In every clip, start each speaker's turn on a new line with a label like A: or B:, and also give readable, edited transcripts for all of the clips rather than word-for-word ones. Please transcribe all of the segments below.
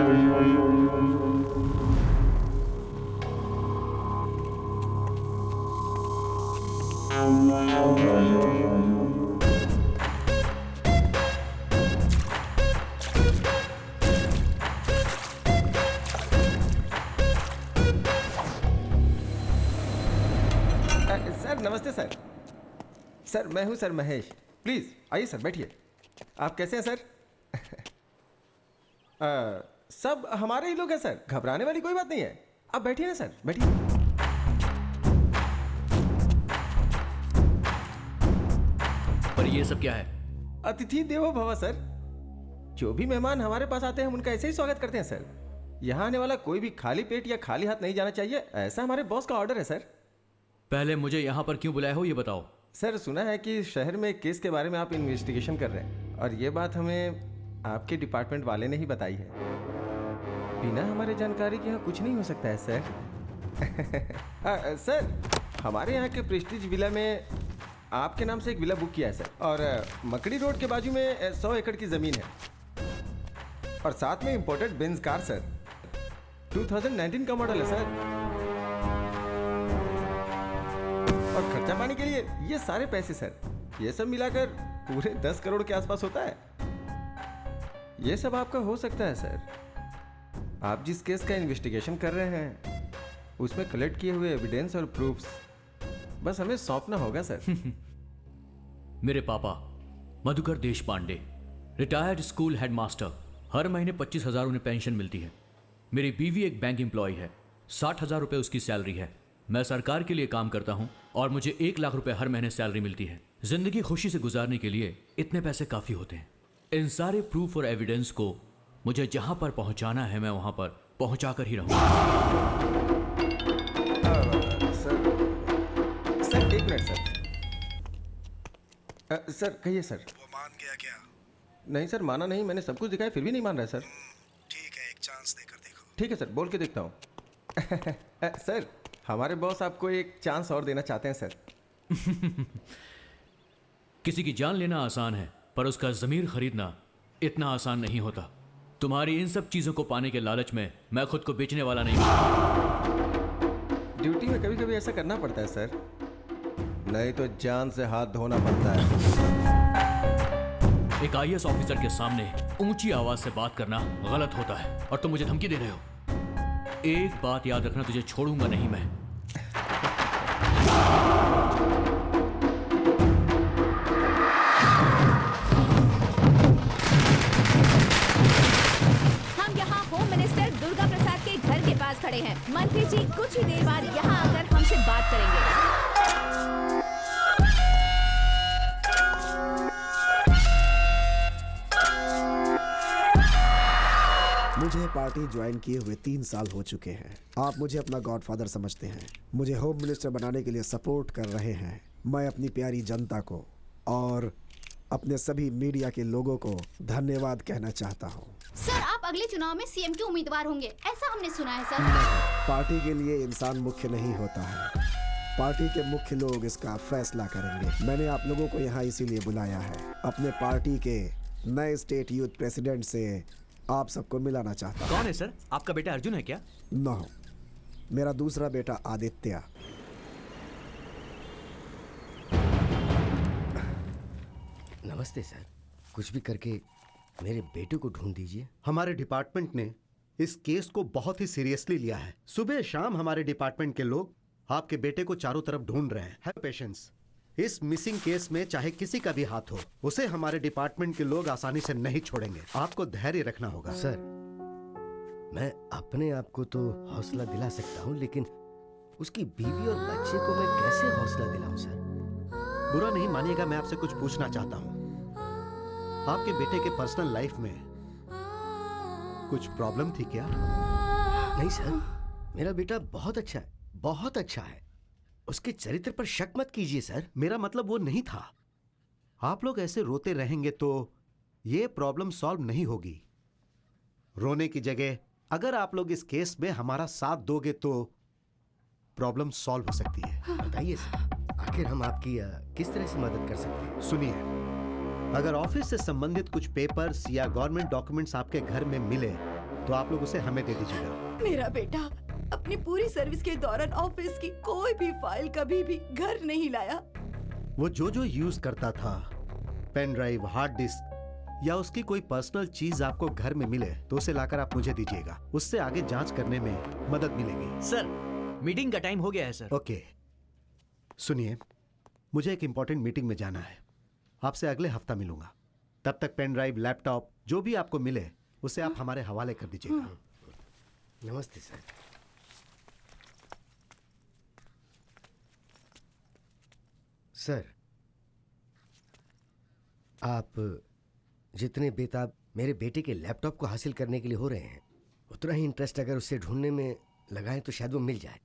A: Sir नमस्ते sir. Sir मैं हूं सर महेश। प्लीज आइए सर, बैठिए। आप कैसे हैं सर? सब हमारे ही लोग हैं सर, घबराने वाली कोई बात नहीं है। आप बैठिए ना सर, बैठिए।
B: पर ये सब क्या है?
A: अतिथि देवो भव सर। जो भी मेहमान हमारे पास आते हैं हम उनका ऐसे ही स्वागत करते हैं सर। यहाँ आने वाला कोई भी खाली पेट या खाली हाथ नहीं जाना चाहिए, ऐसा हमारे बॉस का ऑर्डर है सर।
B: पहले मुझे यहाँ पर क्यों बुलाया हो ये बताओ।
A: सर सुना है कि शहर में एक केस के बारे में आप इन्वेस्टिगेशन कर रहे हैं, और ये बात हमें आपके डिपार्टमेंट वाले ने ही बताई है। बिना हमारे जानकारी के यहाँ कुछ नहीं हो सकता है सर। सर हमारे यहाँ के प्रेस्टीज विला में आपके नाम से एक विला बुक किया है सर, और मकड़ी रोड के बाजू में 100 एकड़ की ज़मीन है, और साथ में इंपोर्टेड बेंज कार सर। 2019 का मॉडल है सर। और खर्चा पानी के लिए ये सारे पैसे सर, ये सब मिलाकर पूरे 10 करोड़ के आसपास होता है। ये सब आपका हो सकता है सर। आप जिस केस का इन्वेस्टिगेशन कर रहे हैं उसमें कलेक्ट किए हुए एविडेंस और प्रूफ्स बस हमें सौंपना होगा सर।
B: मेरे पापा मधुकर देश पांडे, रिटायर्ड स्कूल हेडमास्टर, हर महीने 25,000 उन्हें पेंशन मिलती है। मेरी बीवी एक बैंक एम्प्लॉय है, 60,000 रुपये उसकी सैलरी है। मैं सरकार के लिए काम करता हूं और मुझे 1 लाख रुपए हर महीने सैलरी मिलती है। जिंदगी खुशी से गुजारने के लिए इतने पैसे काफी होते हैं। इन सारे प्रूफ और एविडेंस को मुझे जहां पर पहुंचाना है मैं वहां पर पहुंचा कर ही रहूंगा।
A: सर एक मिनट सर। सर कहिए सर।
C: वो मान गया क्या?
A: नहीं सर, माना नहीं। मैंने सब कुछ दिखाया फिर भी नहीं मान रहा है सर।
C: ठीक है, एक चांस देकर देखो।
A: ठीक है सर, बोल के देखता हूँ। सर हमारे बॉस आपको एक चांस और देना चाहते हैं सर।
B: किसी की जान लेना आसान है, पर उसका ज़मीर खरीदना इतना आसान नहीं होता। तुम्हारी इन सब चीज़ों को पाने के लालच में मैं खुद को बेचने वाला नहीं हूं।
A: ड्यूटी में कभी कभी ऐसा करना पड़ता है सर, नहीं तो जान से हाथ धोना पड़ता है।
B: एक IAS ऑफिसर के सामने ऊंची आवाज से बात करना गलत होता है, और तुम मुझे धमकी दे रहे हो। एक बात याद रखना, तुझे छोड़ूंगा नहीं मैं।
D: हम यहाँ होम मिनिस्टर दुर्गा प्रसाद के घर के पास खड़े हैं। मंत्री जी कुछ ही देर बाद यहाँ आकर हमसे बात करेंगे।
E: मुझे पार्टी ज्वाइन किए हुए 3 साल हो चुके हैं। आप मुझे अपना गॉडफादर समझते हैं, मुझे होम मिनिस्टर बनाने के लिए सपोर्ट कर रहे हैं। मैं अपनी प्यारी जनता को और अपने सभी मीडिया के लोगों को धन्यवाद कहना चाहता हूँ।
F: सर आप अगले चुनाव में CM के उम्मीदवार होंगे, ऐसा हमने सुना है सर।
E: पार्टी के लिए इंसान मुख्य नहीं होता है, पार्टी के मुख्य लोग इसका फैसला करेंगे। मैंने आप लोगों को यहाँ इसीलिए बुलाया है। अपने पार्टी के नए स्टेट यूथ प्रेसिडेंट से आप सबको मिलाना चाहता हूँ।
B: कौन है सर? आपका बेटा अर्जुन है क्या?
E: नो, मेरा दूसरा बेटा आदित्य।
G: नमस्ते सर, कुछ भी करके मेरे बेटे को ढूंढ दीजिए।
H: हमारे डिपार्टमेंट ने इस केस को बहुत ही सीरियसली लिया है। सुबह शाम हमारे डिपार्टमेंट के लोग आपके बेटे को चारों तरफ ढूंढ रहे हैं। Have patience. इस मिसिंग केस में चाहे किसी का भी हाथ हो, उसे हमारे डिपार्टमेंट के लोग आसानी से नहीं छोड़ेंगे। आपको धैर्य रखना होगा।
G: सर, मैं अपने आप को तो हौसला दिला सकता हूँ, लेकिन उसकी बीवी और बच्चे को मैं कैसे हौसला दिलाऊं सर?
H: बुरा नहीं मानिएगा, मैं आपसे कुछ पूछना चाहता हूँ। आपके बेटे के पर्सनल लाइफ में कुछ प्रॉब्लम थी क्या?
G: नहीं सर, मेरा बेटा बहुत अच्छा है, बहुत अच्छा है। उसके चरित्र पर शक मत कीजिए सर।
H: मेरा मतलब वो नहीं था। आप लोग ऐसे रोते रहेंगे तो ये प्रॉब्लम सॉल्व नहीं होगी। रोने की जगह अगर आप लोग इस केस में हमारा साथ दोगे तो प्रॉब्लम सॉल्व हो सकती है।
G: बताइए सर, आखिर हम आपकी किस तरह से मदद कर सकते हैं?
H: सुनिए, अगर ऑफिस से संबंधित कुछ पेपर्स या गवर्नमेंट डॉक्यूमेंट्स आपके घर में मिले तो आप लोग उसे हमें दे दीजिएगा।
I: मेरा बेटा अपनी पूरी सर्विस के दौरान ऑफिस की कोई भी फाइल कभी भी घर नहीं लाया।
H: वो जो यूज करता था, पेन ड्राइव, हार्ड डिस्क या उसकी कोई पर्सनल चीज आपको घर में मिले तो उसे लाकर आप मुझे दीजिएगा। उससे आगे जांच करने में मदद मिलेगी।
B: सर, मीटिंग का टाइम हो गया है सर।
H: ओके, सुनिए, मुझे एक इंपॉर्टेंट मीटिंग में जाना है। आपसे अगले हफ्ता मिलूंगा। तब तक पेन ड्राइव, लैपटॉप जो भी आपको मिले उसे आप हमारे हवाले कर दीजिएगा।
G: नमस्ते सर। सर, आप जितने बेताब मेरे बेटे के लैपटॉप को हासिल करने के लिए हो रहे हैं, उतना ही इंटरेस्ट अगर उसे ढूंढने में लगाएं तो शायद वो मिल जाए।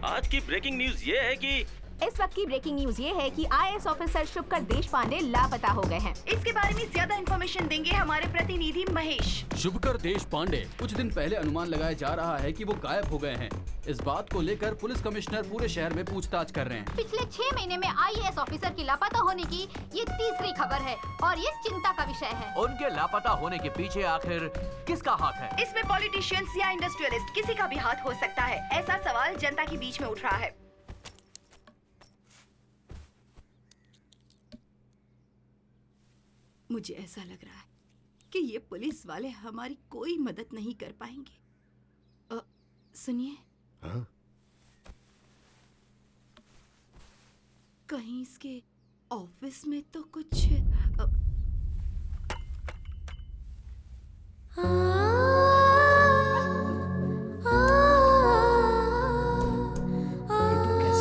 J: आज की ब्रेकिंग न्यूज ये है कि
D: इस वक्त की ब्रेकिंग न्यूज ये है कि आईएएस ऑफिसर शुभकर देशपांडे लापता हो गए हैं।
I: इसके बारे में ज्यादा इन्फॉर्मेशन देंगे हमारे प्रतिनिधि महेश।
K: शुभकर देशपांडे कुछ दिन पहले अनुमान लगाया जा रहा है कि वो गायब हो गए हैं। इस बात को लेकर पुलिस कमिश्नर पूरे शहर में पूछताछ कर रहे हैं।
F: पिछले 6 महीने में आईएएस ऑफिसर की लापता होने की ये तीसरी खबर है और ये चिंता का विषय है।
B: उनके लापता होने के पीछे आखिर किसका हाथ है?
I: इसमें पॉलिटिशियंस या इंडस्ट्रियलिस्ट किसी का भी हाथ हो सकता है, ऐसा सवाल जनता के बीच में उठ रहा है। मुझे ऐसा लग रहा है कि ये पुलिस वाले हमारी कोई मदद नहीं कर पाएंगे। सुनिए,
G: हाँ?
I: कहीं इसके ऑफिस में तो कुछ
G: कैसी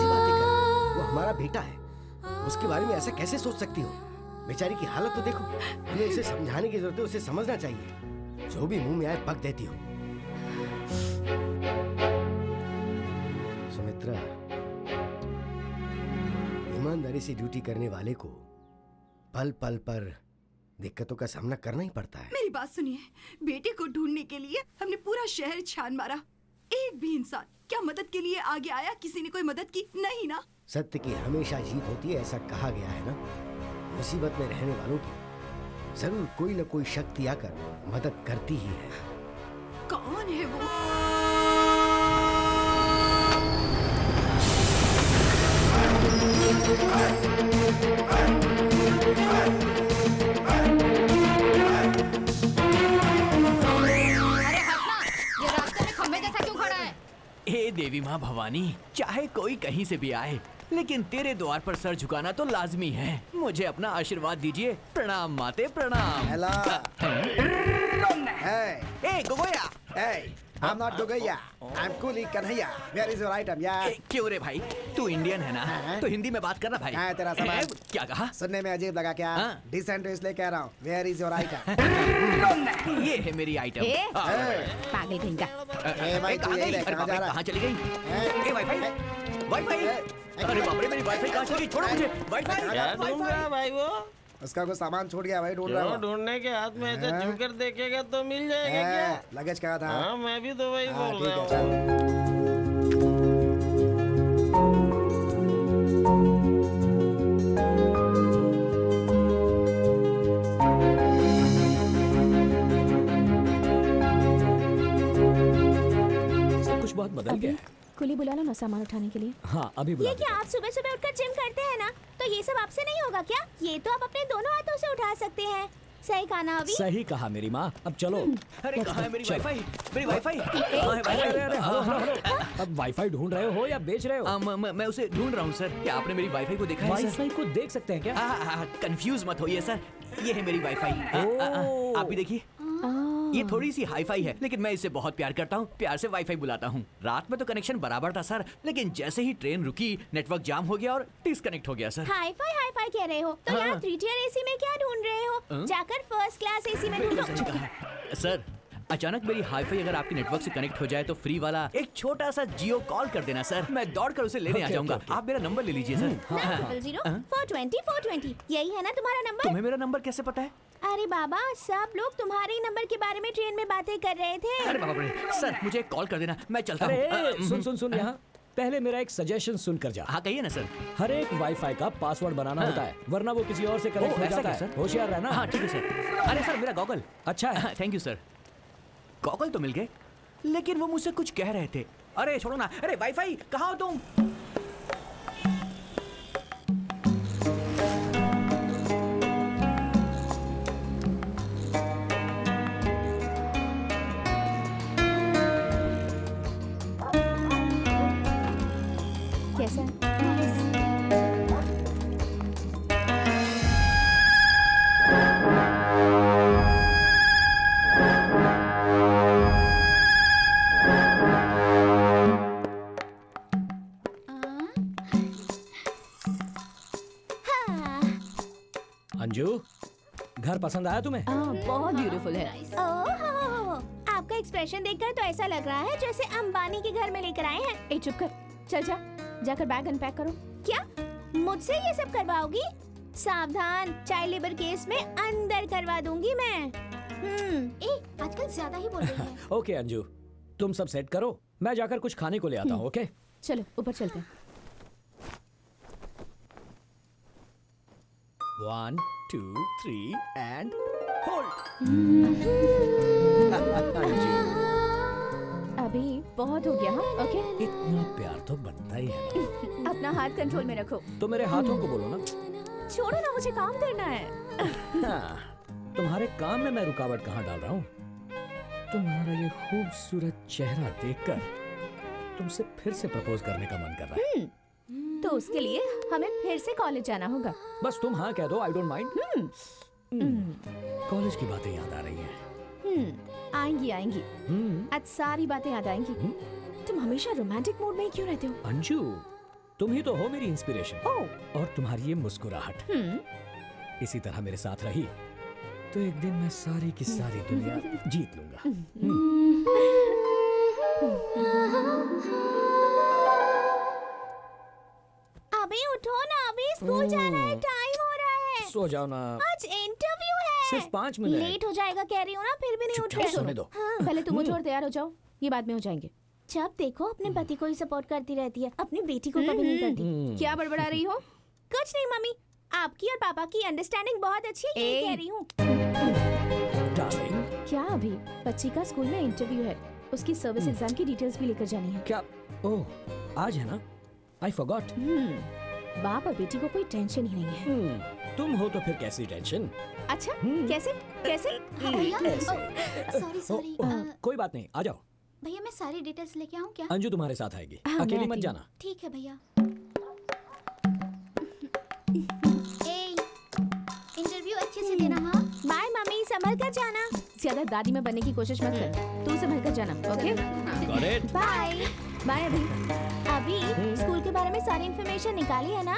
G: बातें कर रही हो? वो हमारा बेटा है, उसके बारे में ऐसा कैसे सोच सकती हो? बेचारी की हालत तो देखो। हमें उसे समझाने की जरूरत है, उसे समझना चाहिए। जो भी मुंह में आए बक देती हो। सुमित्रा, ईमानदारी से ड्यूटी करने वाले को पल पल पर दिक्कतों का सामना करना ही पड़ता है।
I: मेरी बात सुनिए, बेटे को ढूंढने के लिए हमने पूरा शहर छान मारा। एक भी इंसान क्या मदद के लिए आगे आया? किसी ने कोई मदद की? नहीं ना।
G: सत्य की हमेशा जीत होती है, ऐसा कहा गया है ना। मुसीबत में रहने वालों की जरूर कोई न कोई शक्ति आकर मदद करती ही है।
I: कौन है वो?
F: अरे हटना, ये रास्ते में खंबे जैसा क्यों खड़ा है?
B: हे देवी माँ भवानी, चाहे कोई कहीं से भी आए, लेकिन तेरे द्वार पर सर झुकाना तो लाजमी है। मुझे अपना आशीर्वाद दीजिए। प्रणाम माते, प्रणाम।
E: हेलो।
B: ए गोगोया।
E: I'm not Gogaya. I'm Kuli Kanhaiya. Where is your item, यार?
B: क्यों रे भाई, तू इंडियन है ना? तो हिंदी में बात करना भाई।
E: क्या है तेरा सवाल?
B: क्या कहा?
E: सुनने में अजीब लगा क्या? डिसेंट इसलिए कह रहा हूँ। Where is your item?
B: ये है मेरी आइटम।
D: पागल कहीं का।
E: भाई तू यही रह, कहाँ जा रहा?
B: कहाँ चली गई? ए वाईफाई, वाईफाई। अरे बाप रे, मेरी वाईफाई कहाँ चली गई? छोड़ो मुझे। वाईफाई।
A: क्या ढूंढ रहा है भाई वो?
E: उसका कुछ सामान छूट गया भाई, ढूंढ रहा हूँ।
A: ढूंढने के हाथ में ऐसे झुकर देखेगा तो मिल जाएगा क्या?
E: लगेज कहाँ था?
A: हाँ, मैं भी तो वही बोल
E: ठीक
A: रहा
E: है,
A: हूँ।
E: चल।
L: सब कुछ बहुत बदल गया है।
D: कुली बुला लो ना सामान उठाने के लिए।
L: हाँ, अभी बुला
D: ये क्या आप सुबह सुबह उठकर जिम करते हैं ना? तो ये सब आपसे नहीं होगा क्या? ये तो आप अपने दोनों हाथों से उठा सकते हैं। सही कहा ना अभी?
L: सही कहा मेरी माँ। अब चलो।
B: अरे कहाँ है मेरी वाईफाई? मेरी वाईफाई कहाँ है?
L: अरे
B: वाईफाई?
L: अरे हलो। अब वाईफाई ढूंढ रहे हो या बेच रहे हो?
B: मैं उसे ढूंढ रहा हूँ सर। क्या आपने मेरी वाईफाई को देखा है सर?
L: वाईफाई को देख सकते हैं क्या?
B: कंफ्यूज मत होइए सर, ये है मेरी वाईफाई। आप भी देखिए, ये थोड़ी सी हाईफाई है, लेकिन मैं इसे बहुत प्यार करता हूँ। प्यार से वाईफाई बुलाता हूँ। रात में तो कनेक्शन बराबर था सर, लेकिन जैसे ही ट्रेन रुकी नेटवर्क जाम हो गया और डिस्कनेक्ट हो गया सर।
D: हाईफाई कह रहे हो तो यहाँ 3 tier AC में क्या ढूंढ रहे हो? जाकर फर्स्ट क्लास AC में ढूंढो।
B: सर, अचानक मेरी हाईफाई अगर आपके नेटवर्क से कनेक्ट हो जाए तो फ्री वाला एक छोटा सा जियो कॉल कर देना सर। मैं दौड़कर उसे लेने आ जाऊंगा। आप मेरा नंबर ले लीजिए सर।
D: 900-420-420 यही है ना तुम्हारा नंबर?
B: तुम्हें मेरा नंबर कैसे पता है?
D: अरे बाबा, सब लोग तुम्हारे ही नंबर के बारे में ट्रेन में बातें कर रहे थे।
B: अरे बाबा रे, सर मुझे कॉल कर देना, मैं चलता
L: अरे
B: हूँ।
L: सुन यहाँ। पहले मेरा एक सजेशन सुनकर जा।
B: हाँ कहिए ना सर।
L: हर एक वाईफाई का पासवर्ड बनाना
B: हाँ।
L: होता है, वरना वो किसी और से कनेक्ट हो
B: ऐसा
L: जाता
B: क्या,
L: है।
B: सर?
L: होशियार रहना।
B: हाँ ठीक है सर। अरे सर मेरा गॉगल
L: अच्छा है।
B: Thank you sir. गॉगल तो मिल गए, लेकिन वो मुझसे कुछ कह रहे थे। अरे छोड़ो ना। अरे वाईफाई कहाँ हो तुम?
D: कैसा है?
L: अंजू, घर पसंद आया तुम्हें?
D: बहुत ब्यूटीफुल है।
M: ओह, आपका एक्सप्रेशन देखकर तो ऐसा लग रहा है जैसे अंबानी के घर में लेकर आए हैं।
D: ए चुप कर, चल जा, जाकर बैग अनपैक करो।
M: क्या मुझसे ये सब करवाओगी? सावधान, चाइल्ड लेबर केस में अंदर करवा दूंगी मैं।
F: आजकल ज्यादा ही बोल रही है।
L: ओके अंजू, तुम सब सेट करो, मैं जाकर कुछ खाने को ले आता हूँ। ओके
D: चलो ऊपर चलते हैं।
L: 1 2 3 एंड होल्ड।
D: अभी बहुत हो गया। हाँ ओके।
L: इतना प्यार तो बनता ही है ना।
D: अपना हाथ कंट्रोल में रखो।
L: तो मेरे हाथों को बोलो ना।
D: छोड़ो ना, मुझे काम करना है।
L: हाँ, तुम्हारे काम में मैं रुकावट कहाँ डाल रहा हूँ? तुम्हारा ये खूबसूरत चेहरा देखकर तुमसे फिर से प्रपोज करने का मन कर रहा है।
D: तो उसके लिए हमें फिर से कॉलेज जाना होगा।
L: बस तुम हाँ कह दो, आई डोंट माइंड। कॉलेज की बातें याद आ रही हैं।
D: आएंगी आएंगी। आज सारी बातें याद आएंगी। तुम हमेशा रोमांटिक मूड में ही क्यों रहते हो?
L: अंजू, तुम ही तो हो मेरी इंस्पिरेशन। और तुम्हारी ये मुस्कुराहट इसी तरह मेरे साथ रही तो एक दिन मैं सारी की सारी दुनिया जीत लूंगा।
M: अभी उठो ना, अभी स्कूल जाना है, टाइम हो रहा है।
L: सो जाओ ना।
M: आज इंटरव्यू है।
L: सिर्फ 5 मिनट।
M: लेट हो जाएगा कह रही हूँ ना, फिर भी नहीं उठ रहे।
L: सोने दो।
M: हाँ।
D: पहले तुम उठो और तैयार हो जाओ, ये बाद में हो जाएंगे।
M: जब देखो अपने पति को ही सपोर्ट करती रहती है, अपनी बेटी को कभी नहीं करती।
D: क्या बड़बड़ा रही हो?
M: कुछ नहीं मम्मी, आपकी और पापा की अंडरस्टैंडिंग बहुत अच्छी है, ये कह रही हूँ।
D: क्या अभी बच्ची का स्कूल में इंटरव्यू है, उसकी सर्विस एग्जाम की डिटेल्स भी लेकर जानी है।
L: क्या? ओह, आज है ना? I forgot.
D: बाप और बेटी को कोई टेंशन ही नहीं है।
L: तुम हो तो फिर कैसी टेंशन?
D: अच्छा कैसे कैसे?
F: Sorry sorry.
L: कोई बात नहीं, आ जाओ।
F: भैया मैं सारी डिटेल्स लेके आऊँ क्या?
L: अंजू तुम्हारे साथ आएगी, अकेली मत जाना।
F: ठीक है भैया। इंटरव्यू अच्छे से देना। हाँ
M: बाय मम्मी, संभल कर जाना।
D: ज्यादा दादी में बनने की कोशिश मत कर, तू संभल कर जाना। Okay
L: Got it?
M: Bye
D: bye.
M: अभी स्कूल के बारे में सारी इन्फॉर्मेशन निकाली है ना?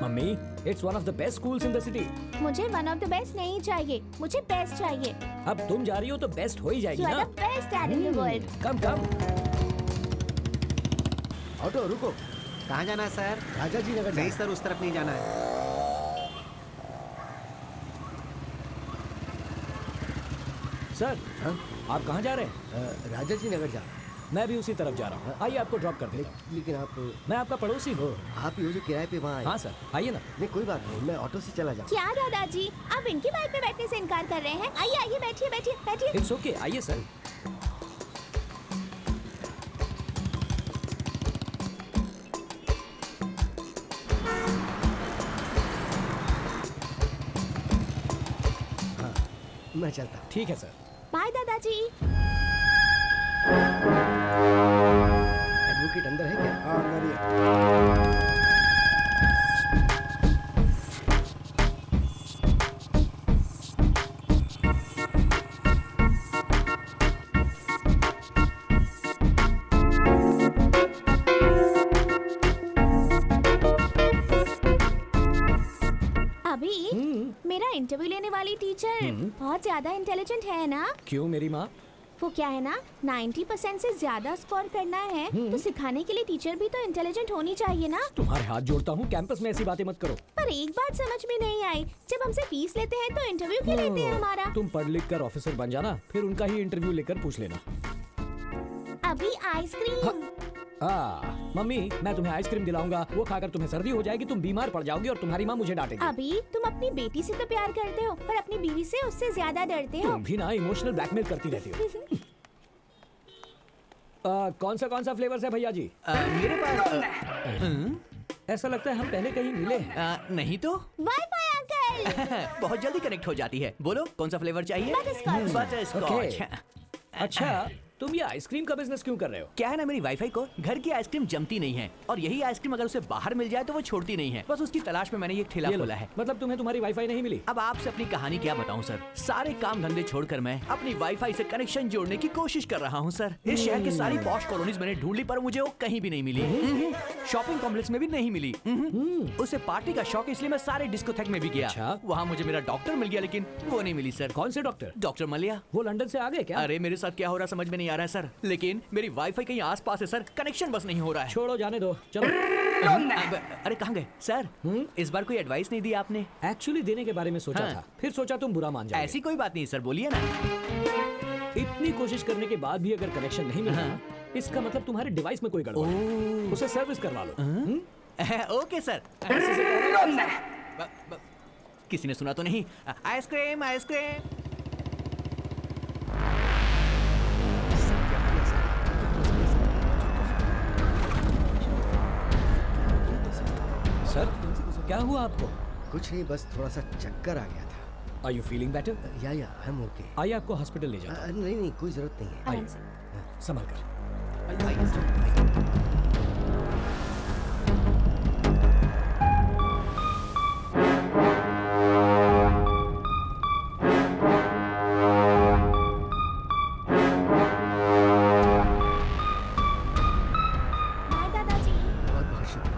L: मम्मी, it's one of the best schools in the city.
M: मुझे वन ऑफ द बेस्ट नहीं चाहिए, मुझे बेस्ट चाहिए।
L: अब तुम जा रही हो तो बेस्ट हो ही जाएगी
M: You
L: ना।
M: are the best dad in the world.
L: Come come.
G: Auto रुको।
H: कहाँ जाना है सर?
G: राजा जी नगर।
H: नहीं सर, उस तरफ नहीं जाना है।
L: सर आप कहाँ जा रहे हैं?
G: राजा जी नगर जा रहा हूँ।
L: मैं भी उसी तरफ जा रहा हूँ। आइए आपको ड्रॉप कर देता हूँ।
G: लेकिन आप
L: मैं आपका पड़ोसी हूँ।
G: आप ये जो किराए पे वहाँ
L: हाँ सर, आइए ना।
G: नहीं कोई बात नहीं, मैं ऑटो से चला जाऊँ।
M: क्या दादाजी, आप इनकी बाइक पे बैठने से इनकार कर रहे हैं? आइए आइए, बैठिए बैठिए बैठिए।
L: इट्स ओके, आइए सर।
G: हाँ, मैं चलता।
L: ठीक है सर।
M: बाय दादाजी।
G: एडवोकेट अंदर है क्या?
E: हाँ अंदर ही है।
M: अभी मेरा इंटरव्यू लेने वाली टीचर बहुत ज्यादा इंटेलिजेंट है ना?
L: क्यों मेरी माँ?
M: वो क्या है ना, 90% से ज्यादा स्कोर करना है तो सिखाने के लिए टीचर भी तो इंटेलिजेंट होनी चाहिए ना।
L: तुम्हारे हाथ जोड़ता हूँ, कैंपस में ऐसी बातें मत करो।
M: पर एक बात समझ में नहीं आई, जब हमसे फीस लेते हैं तो इंटरव्यू क्यों लेते हैं हमारा?
L: तुम पढ़ लिख कर ऑफिसर बन जाना, फिर उनका ही इंटरव्यू लेकर पूछ लेना।
M: अभी आइसक्रीम।
L: मम्मी मैं तुम्हें आइसक्रीम दिलाऊंगा, वो खाकर तुम्हें सर्दी हो जाएगी, तुम बीमार पड़ जाओगी और तुम्हारी माँ मुझे डांटेगी।
M: अभी तुम अपनी बेटी से तो प्यार करते हो पर अपनी बीवी से उससे ज्यादा डरते हो।
L: तुम भी ना इमोशनल ब्लैकमेल करती रहती हो। कौन सा फ्लेवर्स है भैया जी?
B: मेरे पास
L: ऐसा लगता है हम पहले कहीं मिले हैं।
B: नहीं तो
M: वाईफाई अंकल।
B: बहुत जल्दी कनेक्ट हो जाती है। बोलो कौन सा फ्लेवर चाहिए?
M: बटरस्कॉच।
B: बटरस्कॉच।
L: अच्छा तुम ये आइसक्रीम का बिजनेस क्यों कर रहे हो?
B: क्या है ना, मेरी वाईफाई को घर की आइसक्रीम जमती नहीं है और यही आइसक्रीम अगर उसे बाहर मिल जाए तो वो छोड़ती नहीं है। बस उसकी तलाश में मैंने ये ठेला खोला है।
L: मतलब तुम्हें तुम्हारी वाईफाई नहीं मिली?
B: अब आपसे अपनी कहानी क्या बताऊं सर। सारे काम धंधे छोड़कर मैं अपनी वाईफाई से कनेक्शन जोड़ने की कोशिश कर रहा हूं सर। इस शहर की सारी पॉश कॉलोनीज मैंने ढूंढ ली पर मुझे वो कहीं भी नहीं मिली। शॉपिंग कॉम्प्लेक्स में भी नहीं मिली। उसे पार्टी का शौक इसलिए मैं सारे डिस्कोथेक में भी गया। वहाँ मुझे मेरा डॉक्टर मिल गया लेकिन वो नहीं मिली सर।
L: कौन से डॉक्टर?
B: डॉक्टर मलिया।
L: वो लंदन से आ गए क्या?
B: अरे मेरे साथ क्या हो रहा समझ में नहीं आ रहा है सर, लेकिन मेरी वाईफाई कहीं आसपास है सर, कनेक्शन बस नहीं हो रहा है।
L: छोड़ो जाने दो, चलो।
B: अरे कहाँ गए सर? इस बार कोई एडवाइस नहीं दी आपने?
L: एक्चुअली देने के बारे में सोचा था, फिर सोचा तुम बुरा मान जाओगे।
B: ऐसी कोई बात नहीं सर, बोलिए ना।
L: इतनी कोशिश करने के बाद भी अगर कनेक्शन नहीं मिला इसका मतलब तुम्हारे डिवाइस में कोई गड़बड़ है। उसे सर्विस करवा लो।
B: Okay sir. किसी ने सुना तो नहीं? Ice cream ice cream.
L: सर क्या हुआ आपको?
G: कुछ नहीं, बस थोड़ा सा चक्कर आ गया था।
L: Are you feeling better?
G: या आई एम ओके।
L: आइए आपको हॉस्पिटल ले जाओ।
G: नहीं कोई जरूरत नहीं है।
L: आइए संभल कर।
M: बाय दादाजी।
G: बहुत बहुत शुक्रिया।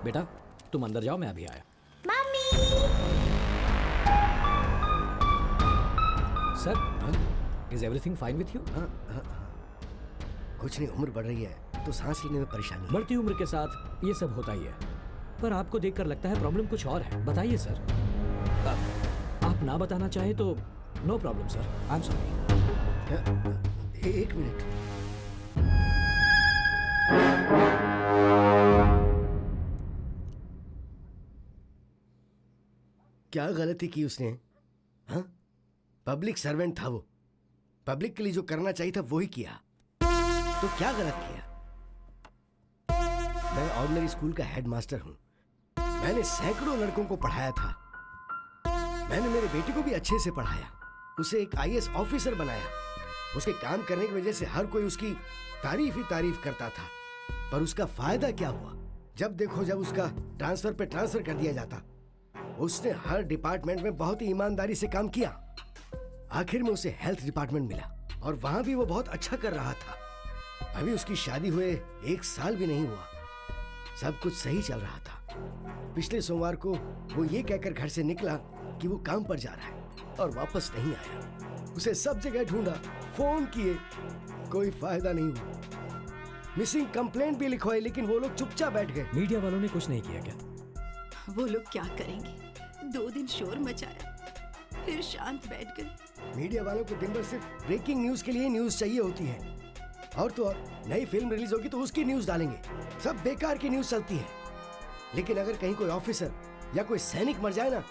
L: बेटा तुम अंदर जाओ, मैं अभी आया।
M: Mummy.
L: Sir is everything fine with you?
G: कुछ नहीं, उम्र बढ़ रही है तो सांस लेने में परेशानी है।
L: बढ़ती उम्र के साथ ये सब होता ही है, पर आपको देखकर लगता है प्रॉब्लम कुछ और है। बताइए सर। आप ना बताना चाहे तो no problem sir, I am sorry.
G: एक मिनट। क्या गलती की उसने? हाँ, पब्लिक सर्वेंट था वो, पब्लिक के लिए जो करना चाहिए था वो ही किया, तो क्या गलत किया? मैं ऑर्डिनरी स्कूल का हेडमास्टर हूं, मैंने सैकड़ों लड़कों को पढ़ाया था, मैंने मेरे बेटे को भी अच्छे से पढ़ाया, उसे एक आईएएस ऑफिसर बनाया। उसके काम करने की वजह से हर कोई उसकी तारीफ ही तारीफ करता था, पर उसका फायदा क्या हुआ? जब देखो जब उसका ट्रांसफर पे ट्रांसफर कर दिया जाता। उसने हर डिपार्टमेंट में बहुत ही ईमानदारी से काम किया। आखिर में उसे हेल्थ डिपार्टमेंट मिला और वहां भी वो बहुत अच्छा कर रहा था। अभी उसकी शादी हुए 1 साल भी नहीं हुआ, सब कुछ सही चल रहा था। पिछले सोमवार को वो ये कहकर घर से निकला कि वो काम पर जा रहा है और वापस नहीं आया। उसे सब जगह ढूंढा, फोन किए, कोई फायदा नहीं हुआ। मिसिंग कंप्लेंट भी लिखवाई लेकिन वो लोग चुपचाप बैठ गए।
L: मीडिया वालों ने कुछ नहीं किया क्या?
I: वो लोग क्या करेंगे? 2 दिन शोर मचाया, फिर शांत बैठ गए।
G: मीडिया वालों को दिन भर सिर्फ ब्रेकिंग न्यूज के लिए न्यूज चाहिए होती है, और तो और नई फिल्म रिलीज होगी तो उसकी न्यूज डालेंगे। सब बेकार की न्यूज चलती है, लेकिन अगर कहीं कोई ऑफिसर या कोई सैनिक मर जाए ना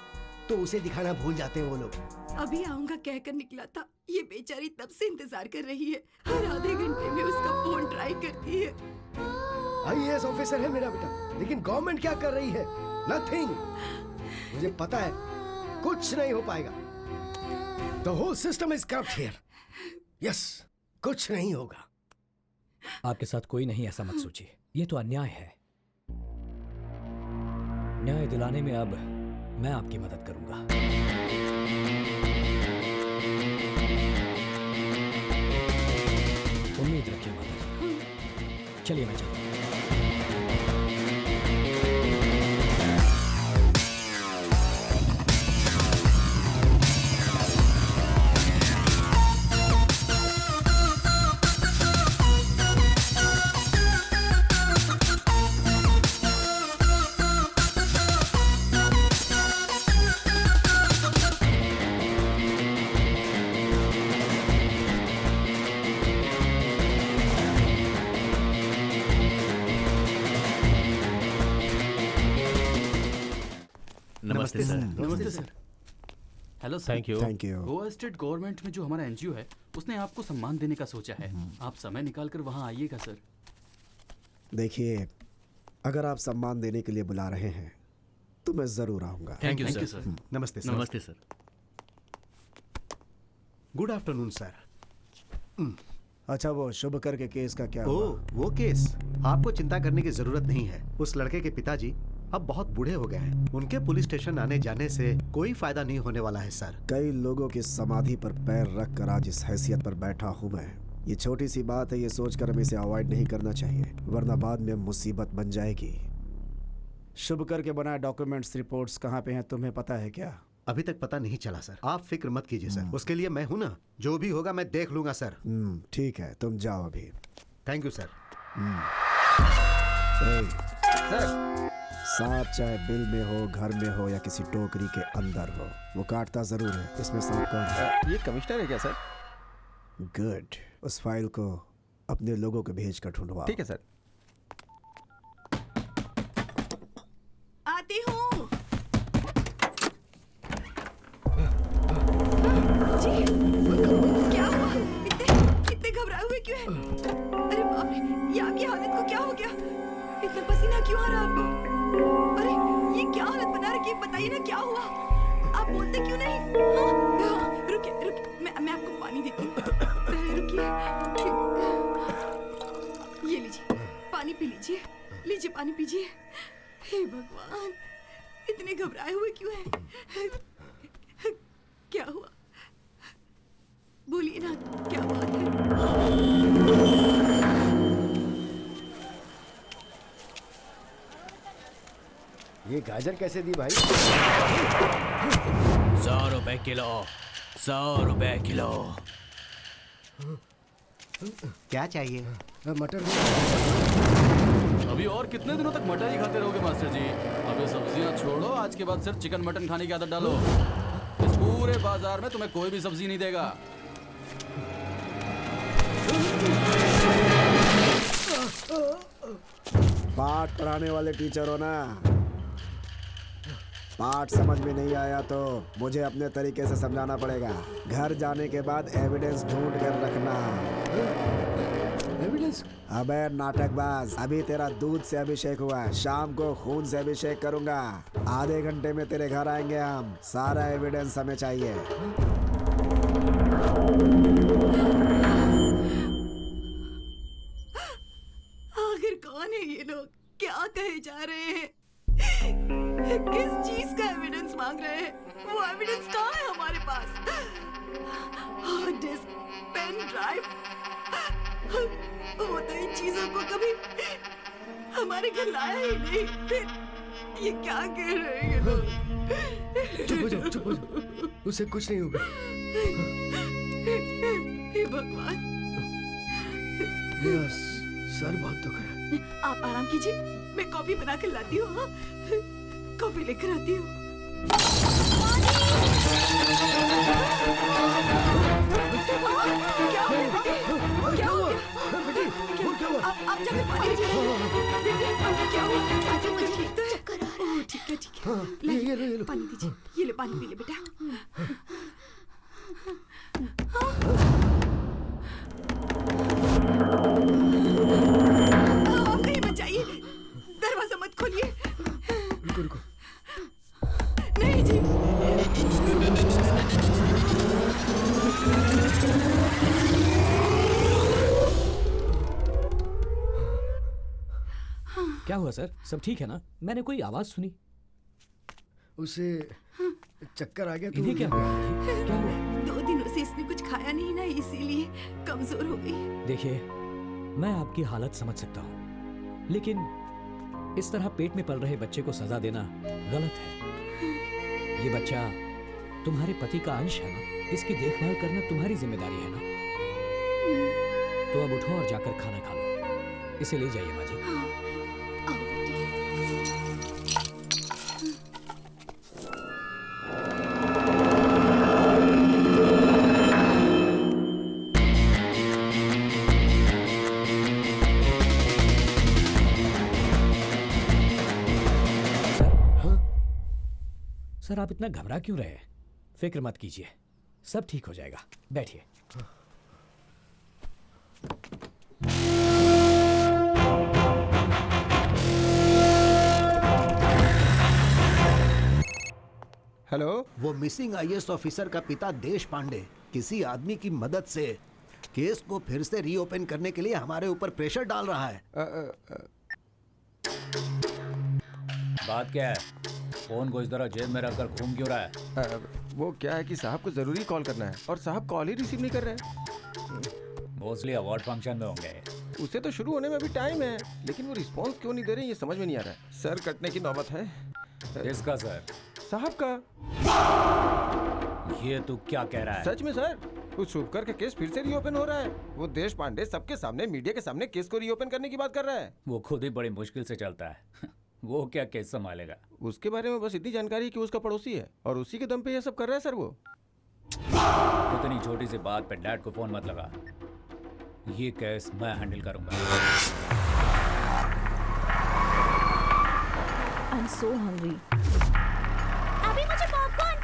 G: तो उसे दिखाना भूल जाते हैं वो लोग।
I: अभी आऊंगा कहकर निकला था, ये बेचारी तब से इंतजार कर रही है, हर आधे घंटे में उसका फोन ट्राई करती है।
G: आईएएस ऑफिसर है मेरा बेटा, लेकिन गवर्नमेंट क्या कर रही है? नथिंग। मुझे पता है कुछ नहीं हो पाएगा। The whole system is corrupt here. Yes, कुछ नहीं होगा।
L: आपके साथ कोई नहीं ऐसा मत सोचिए, ये तो अन्याय है। न्याय दिलाने में अब मैं आपकी मदद करूंगा। उम्मीद रखिए मदद। चलिए मैं चलता हूं।
B: नमस्ते सर।
K: नमस्ते sir. Hello sir.
N: Thank you.
E: Thank you.
K: Goa state government में जो हमारा एनजीओ है उसने आपको सम्मान देने का सोचा है। आप समय निकाल कर वहाँ आइएगा सर।
E: देखिए, अगर आप सम्मान देने के लिए बुला रहे हैं तो मैं जरूर आऊंगा।
B: Thank you sir.
H: नमस्ते सर।
B: नमस्ते सर।
H: Good afternoon sir.
E: अच्छा, वो शुभकर के केस का क्या हुआ?
H: वो केस, आपको चिंता करने की जरूरत नहीं है। उस लड़के के पिताजी अब बहुत बूढ़े हो गए हैं। उनके पुलिस स्टेशन आने जाने से कोई फायदा नहीं होने वाला है सर।
E: कई लोगों की समाधि पर पैर रख कर आज इस हैसियत पर बैठा हूँ मैं। ये छोटी सी बात है, ये सोचकर हमें इसे अवॉइड नहीं करना चाहिए, वरना बाद में मुसीबत बन जाएगी। शुभकर के बनाए डॉक्यूमेंट्स रिपोर्ट्स कहाँ पे हैं, तुम्हें पता है क्या?
H: अभी तक पता नहीं चला सर। आप फिक्र मत कीजिए सर, उसके लिए मैं हूं ना। जो भी होगा मैं देख लूंगा सर।
E: ठीक है, तुम जाओ अभी।
H: Thank you sir.
E: सांप चाहे बिल में हो, घर में हो या किसी टोकरी के अंदर हो, वो काटता जरूर है। इसमें सांप कौन है?
A: ये कमिश्नर है क्या सर?
E: गुड, उस फाइल को अपने लोगों को भेज कर ढूंढवाओ।
A: ठीक है सर।
I: आती हूँ। जी, क्या हुआ? इतने घबराए हुए क्यों हैं? अरे बाप रे, ये आपकी हालत को क्या हो गया? इतना पसीना क्यों आ रहा है आपको? अरे ये क्या हालत बना रखी है? बताइए ना क्या हुआ? आप बोलते क्यों नहीं? हाँ, रुकिए, मैं आपको पानी देती हूँ। रुकिए, ये लीजिए, पानी पी लीजिए। लीजिए, पानी पीजिए। हे भगवान, इतने घबराए हुए क्यों हैं? क्या हुआ? बोलिए ना, क्या बात है?
G: ये गाजर कैसे दी भाई?
B: 100 रुपए किलो। 100 रुपए किलो।
H: क्या चाहिए?
G: मटर।
K: अभी और कितने दिनों तक मटर ही खाते रहोगे मास्टर जी? अबे सब्जियां छोड़ो, आज के बाद सिर्फ चिकन मटन खाने की आदत डालो। इस पूरे बाजार में तुम्हें कोई भी सब्जी नहीं देगा।
E: पाठ पढ़ाने वाले टीचर हो ना? पाठ समझ में नहीं आया तो मुझे अपने तरीके से समझाना पड़ेगा। घर जाने के बाद एविडेंस ढूंढ कर रखना।
G: एविडेंस?
E: अबे नाटकबाज, अभी तेरा दूध से अभिषेक हुआ है, शाम को खून से अभिषेक करूंगा। आधे घंटे में तेरे घर आएंगे हम। सारा एविडेंस हमें चाहिए।
I: आखिर कौन है ये लोग? क्या कहे जा रहे हैं? किस चीज का एविडेंस मांग रहे हैं? वो एविडेंस कहाँ है हमारे पास? हार्ड डिस्क, पेन ड्राइव, वो तो इन चीजों को कभी हमारे घर लाया ही नहीं। फिर ये क्या कह रहे हैं ये लोग?
G: चुप हो जाओ, चुप हो जाओ। उसे कुछ नहीं होगा।
I: हे भगवान,
G: मेरा सर बहुत दुख रहा है।
I: आप आराम कीजिए, मैं कॉफी बना कर लाती हूँ। हाँ? कॉफी लेकर आती हूँ। क्या हो गया बेटी? क्या हुआ? आप जाकर पानी लीजिए। क्या हुआ? आजी, मुझे चक्कर आ रहा है। ठीक है, ठीक है।
G: ये लो।
I: पानी दीजिए। ये ले, पानी पी ले बेटा। आप कहीं मत जाइए, दरवाजा मत खोलिए।
G: रुको।
I: नहीं जी।
L: क्या हुआ सर? सब ठीक है ना? मैंने कोई आवाज सुनी।
G: उसे चक्कर आ गया।
L: इन्हें क्या हुआ? क्या हुआ?
I: 2 दिनों से इसने कुछ खाया नहीं ना, इसीलिए कमजोर हो गई।
L: देखिए, मैं आपकी हालत समझ सकता हूँ, लेकिन इस तरह पेट में पल रहे बच्चे को सजा देना गलत है। ये बच्चा तुम्हारे पति का अंश है ना, इसकी देखभाल करना तुम्हारी जिम्मेदारी है ना। तो अब उठो और जाकर खाना खा लो। इसे ले जाइए माँ जी। सर आप इतना घबरा क्यों रहे हैं? फिक्र मत कीजिए, सब ठीक हो जाएगा। बैठिए।
A: हेलो।
H: वो मिसिंग आईएएस ऑफिसर का पिता देश पांडे किसी आदमी की मदद से केस को फिर से रीओपन करने के लिए हमारे ऊपर प्रेशर डाल रहा है।
N: बात क्या है? फोन को इस तरह जेब में रखकर घूम क्यों रहा है?
A: वो क्या है कि साहब को जरूरी कॉल करना है और साहब कॉल ही रिसीव नहीं कर रहे हैं।
N: मोस्टली अवार्ड फंक्शन में होंगे।
A: उसे तो शुरू होने में भी टाइम है, लेकिन वो रिस्पांस क्यों नहीं दे रहे ये समझ में नहीं आ रहा है। सर कटने की नौबत है।
N: किसका सर?
A: साहब का।
N: ये तू क्या कह रहा है?
A: सच में सर, उस शुभकर का केस फिर से रीओपन हो रहा है। वो देश पांडे सबके सामने, मीडिया के सामने केस को रीओपन करने की बात कर रहा है।
N: वो खुद ही बड़ी मुश्किल से चलता है। वो क्या केस संभालेगा?
A: उसके बारे में बस इतनी जानकारी है कि उसका पड़ोसी है और उसी के दम पे ये सब कर रहा है सर। वो
N: इतनी छोटी सी बात पे डैड को फोन मत लगा। ये केस मैं हैंडल करूंगा।
D: I'm so hungry.
M: अभी मुझे पॉपकॉर्न।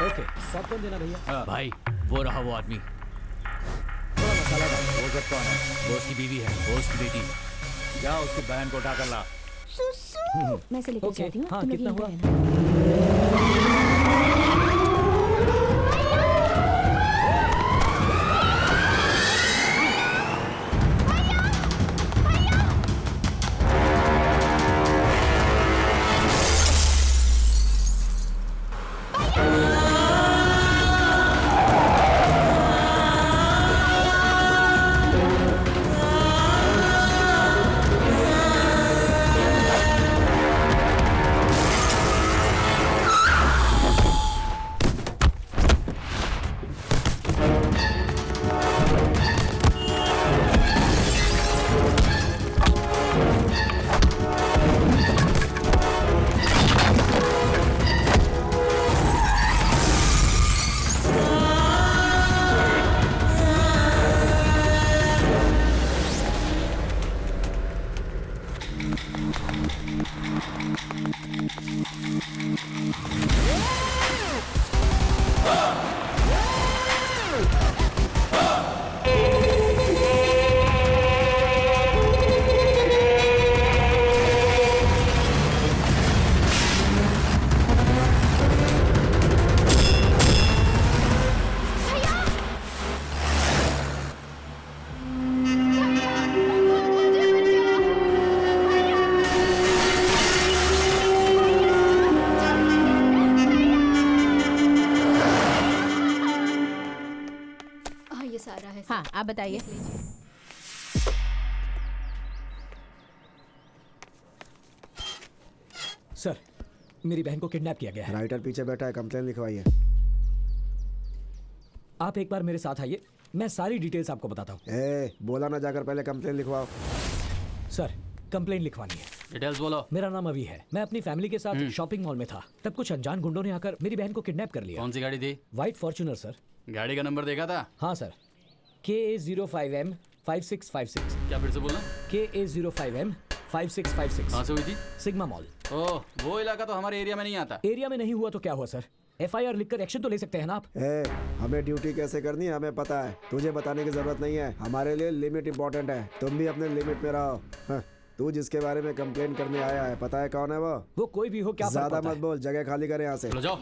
L: ओके, पॉपकॉर्न देना भैया।
B: भाई वो रहा वो आदमी।
L: थोड़ा मसाला डाल।
N: वो जब कौन है?
B: वो उसकी बीवी है, वो उसकी बेटी।
N: जा उसकी बहन को उठा कर ला।
M: सुसु। मैं से लेकर जाती हूँ।
L: हाँ, कितना हुआ?
D: हाँ, आप बताइए।
L: सर, मेरी बहन को किडनैप किया गया है।
E: राइटर पीछे बैठा है, कंप्लेन लिखवाइए।
L: आप एक बार मेरे साथ आइए, मैं सारी डिटेल्स आपको बताता हूँ।
E: बोला ना जाकर पहले कंप्लेन लिखवाओ।
L: सर, कंप्लेन लिखवानी है।
K: डिटेल्स बोलो।
L: मेरा नाम अभी है। मैं अपनी फैमिली के साथ शॉपिंग मॉल में था, तब कुछ अनजान गुंडों ने आकर मेरी बहन को किडनैप कर लिया।
K: कौन सी गाड़ी थी?
L: White Fortuner sir.
K: गाड़ी का नंबर देखा था?
L: हाँ सर, KA05M 5656।
K: क्या फिर से बोलना?
L: KA05M 5656।
K: कहाँ से हुई थी?
L: Sigma mall.
K: ओह, वो इलाका तो हमारे एरिया में नहीं आता।
L: एरिया में नहीं हुआ तो क्या हुआ सर? FIR लिखकर एक्शन तो ले सकते हैं ना आप।
E: हमें ड्यूटी कैसे करनी है हमें पता है, तुझे बताने की जरूरत नहीं है। हमारे लिए लिमिट इंपॉर्टेंट है, तुम भी अपने लिमिट में रहो। तू जिसके बारे में कंप्लेन करने आया है, पता है कौन है वो
L: कोई भी हो, क्या
E: ज्यादा मत बोल, जगह खाली करें यहाँ से।
K: चलो जाओ।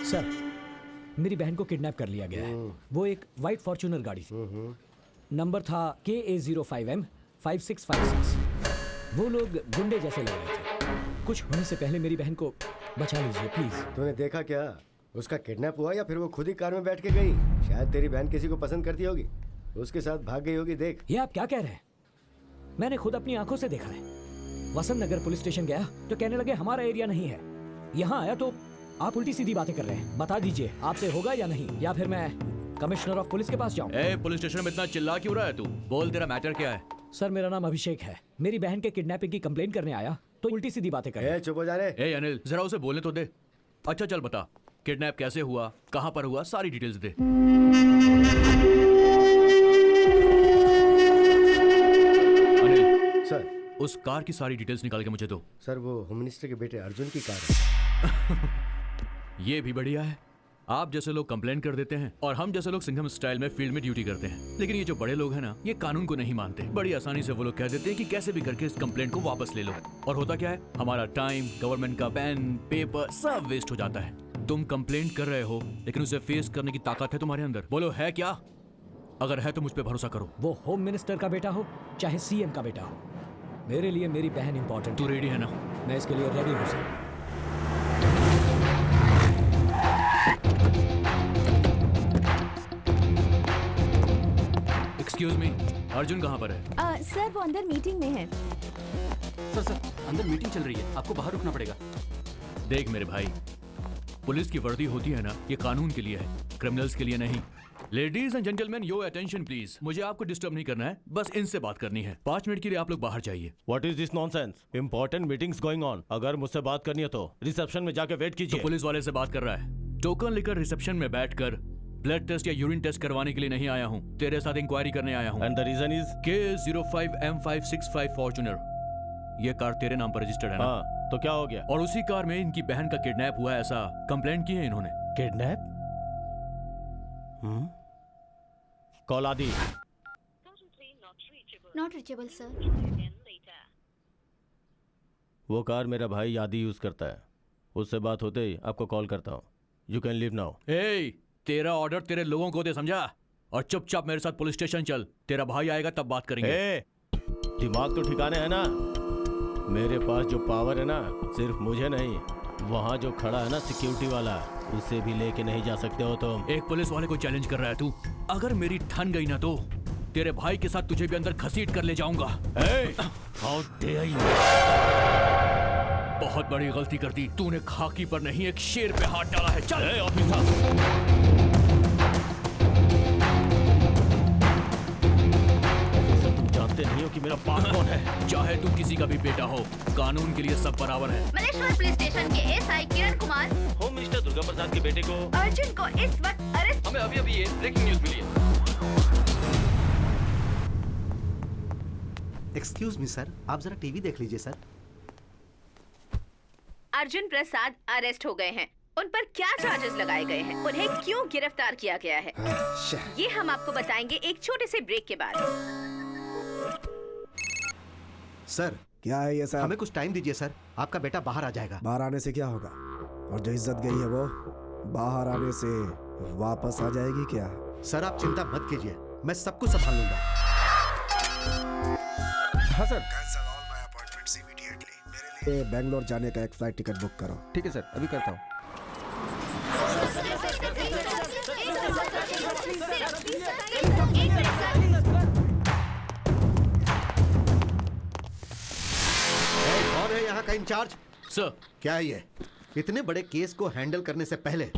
L: सर, मेरी बहन को किडनैप कर लिया गया है। वो एक व्हाइट फॉर्च्यूनर गाड़ी थी, नंबर था KA05M 5656। वो लोग गुंडे जैसे लग रहे थे। कुछ होने से पहले मेरी बहन को बचा लीजिए प्लीज।
G: तूने देखा क्या? उसका किडनैप हुआ या फिर वो खुद ही कार में बैठ के गई? शायद तेरी बहन किसी को पसंद करती होगी, उसके साथ भाग गई होगी। देख,
L: ये आप क्या कह रहे हैं? मैंने खुद अपनी आंखों से देखा है। वसंत नगर पुलिस स्टेशन गया तो कहने लगे हमारा एरिया नहीं है। यहाँ आया तो आप उल्टी सीधी बातें कर रहे हैं। बता दीजिए आपसे होगा या नहीं, या फिर मैं कमिश्नर ऑफ पुलिस के पास जाऊं?
B: पुलिस स्टेशन में इतना चिल्ला क्यों रहा है तू? बोल, तेरा मैटर क्या है?
L: सर, मेरा नाम अभिषेक है। मेरी बहन के किडनैपिंग की कंप्लेन करने आया तो उल्टी सीधी बातें कर।
G: चुप हो जा रे।
B: अनिल, जरा उसे बोलने तो दे। अच्छा चल बता, किडनैप कैसे हुआ, कहाँ पर हुआ, सारी डिटेल्स दे।
G: सर
B: उस कार की सारी डिटेल्स निकाल के मुझे दो।
G: सर वो होम मिनिस्टर के बेटे अर्जुन की कार है।
B: ये भी बढ़िया है। आप जैसे लोग कंप्लेन कर देते हैं और हम जैसे लोग सिंघम स्टाइल में फील्ड में ड्यूटी करते हैं। लेकिन ये जो बड़े लोग हैं ना, ये कानून को नहीं मानते। बड़ी आसानी से वो लोग कह देते हैं कि कैसे भी करके इस कंप्लेंट को वापस ले लो। और होता क्या है, हमारा टाइम, गवर्नमेंट का पेन, पेपर सब वेस्ट हो जाता है। तुम कंप्लेंट कर रहे हो लेकिन उसे फेस करने की ताकत है तुम्हारे अंदर। बोलो है क्या? अगर है तो मुझ पे भरोसा करो।
L: वो होम मिनिस्टर का बेटा हो चाहे सीएम का बेटा हो, मेरे लिए मेरी बहन इंपॉर्टेंट।
B: तू रेडी है ना?
L: मैं इसके लिए रेडी हूँ सर।
B: एक्सक्यूज मी, अर्जुन कहाँ पर है?
D: सर वो अंदर मीटिंग में है।
K: सर अंदर मीटिंग चल रही है, आपको बाहर रुकना पड़ेगा।
B: देख मेरे भाई, पुलिस की वर्दी होती है ना, ये कानून के लिए है, क्रिमिनल्स के लिए नहीं। Ladies and gentleman, your attention please. मुझे आपको डिस्टर्ब नहीं करना है, बस इनसे बात करनी है। 5 मिनट के लिए आप लोग बाहर जाइए।
O: What is this nonsense? Important meetings going on. अगर मुझसे बात करनी है तो रिसेप्शन में जाके वेट कीजिए।
B: तो पुलिस वाले से बात कर रहा है। टोकन लेकर रिसेप्शन में बैठकर ब्लड टेस्ट या यूरिन टेस्ट करवाने के लिए नहीं आया हूँ, तेरे साथ इंक्वायरी करने आया हूँ।
O: And the reason is?
B: K05M565 Fortuner. ये कार तेरे नाम पर रजिस्टर्ड है ना?
O: हाँ, तो क्या हो गया?
B: और उसी कार में इनकी बहन का किडनैप हुआ, ऐसा कंप्लेंट की है इन्होंने।
O: किडनैप? कॉल आदि।
F: Not reachable sir.
O: वो कार मेरा भाई आदि यूज करता है, उससे बात होते ही आपको कॉल करता हूँ। You can leave now.
B: ए, तेरा ऑर्डर तेरे लोगों को दे, समझा? और चुपचाप मेरे साथ पुलिस स्टेशन चल, तेरा भाई आएगा तब बात करेंगे।
O: ए, दिमाग तो ठिकाने है ना? मेरे पास जो पावर है ना, सिर्फ मुझे नहीं, वहाँ जो खड़ा है ना सिक्योरिटी वाला, उसे भी लेके नहीं जा सकते हो तुम।
B: एक पुलिस वाले को चैलेंज कर रहा है तू? अगर मेरी ठन गई ना तो तेरे भाई के साथ तुझे भी अंदर घसीट कर ले जाऊंगा।
O: How dare you?
B: बहुत बड़ी गलती कर दी तूने, खाकी पर नहीं एक शेर पे हाथ डाला है। चल ऑफिसर।
O: तुम जानते नहीं हो कि मेरा बाप कौन है?
B: चाहे तू किसी का भी बेटा हो, कानून के लिए सब बराबर है।
F: मलेश्वर पुलिस स्टेशन के SI Kiran Kumar,
J: home minister Durga प्रसाद के बेटे को
F: अर्जुन को इस वक्त अरेस्ट।
K: हमें अभी ये ब्रेकिंग न्यूज मिली है।
H: एक्सक्यूज मी सर, आप जरा टीवी देख लीजिए सर।
D: अर्जुन प्रसाद अरेस्ट हो गए हैं। उन पर क्या चार्जेस लगाए गए हैं, उन्हें क्यों गिरफ्तार किया गया है, ये हम आपको बताएंगे एक छोटे से ब्रेक के बाद।
H: सर
E: क्या है ये सर?
H: हमें कुछ टाइम दीजिए सर, आपका बेटा बाहर आ जाएगा।
E: बाहर आने से क्या होगा? और जो इज्जत गई है वो बाहर आने से वापस आ जाएगी क्या?
H: सर आप चिंता मत कीजिए, मैं सब कुछ संभाल लूंगा।
A: हाँ sir.
C: Cancel all my appointments immediately. मेरे लिए
E: बेंगलोर जाने का एक फ्लाइट टिकट बुक करो।
A: ठीक है सर, अभी करता हूँ।
H: कौन है यहाँ का इंचार्ज?
B: सर
H: क्या है ये? इतने बड़े केस को हैंडल करने से पहले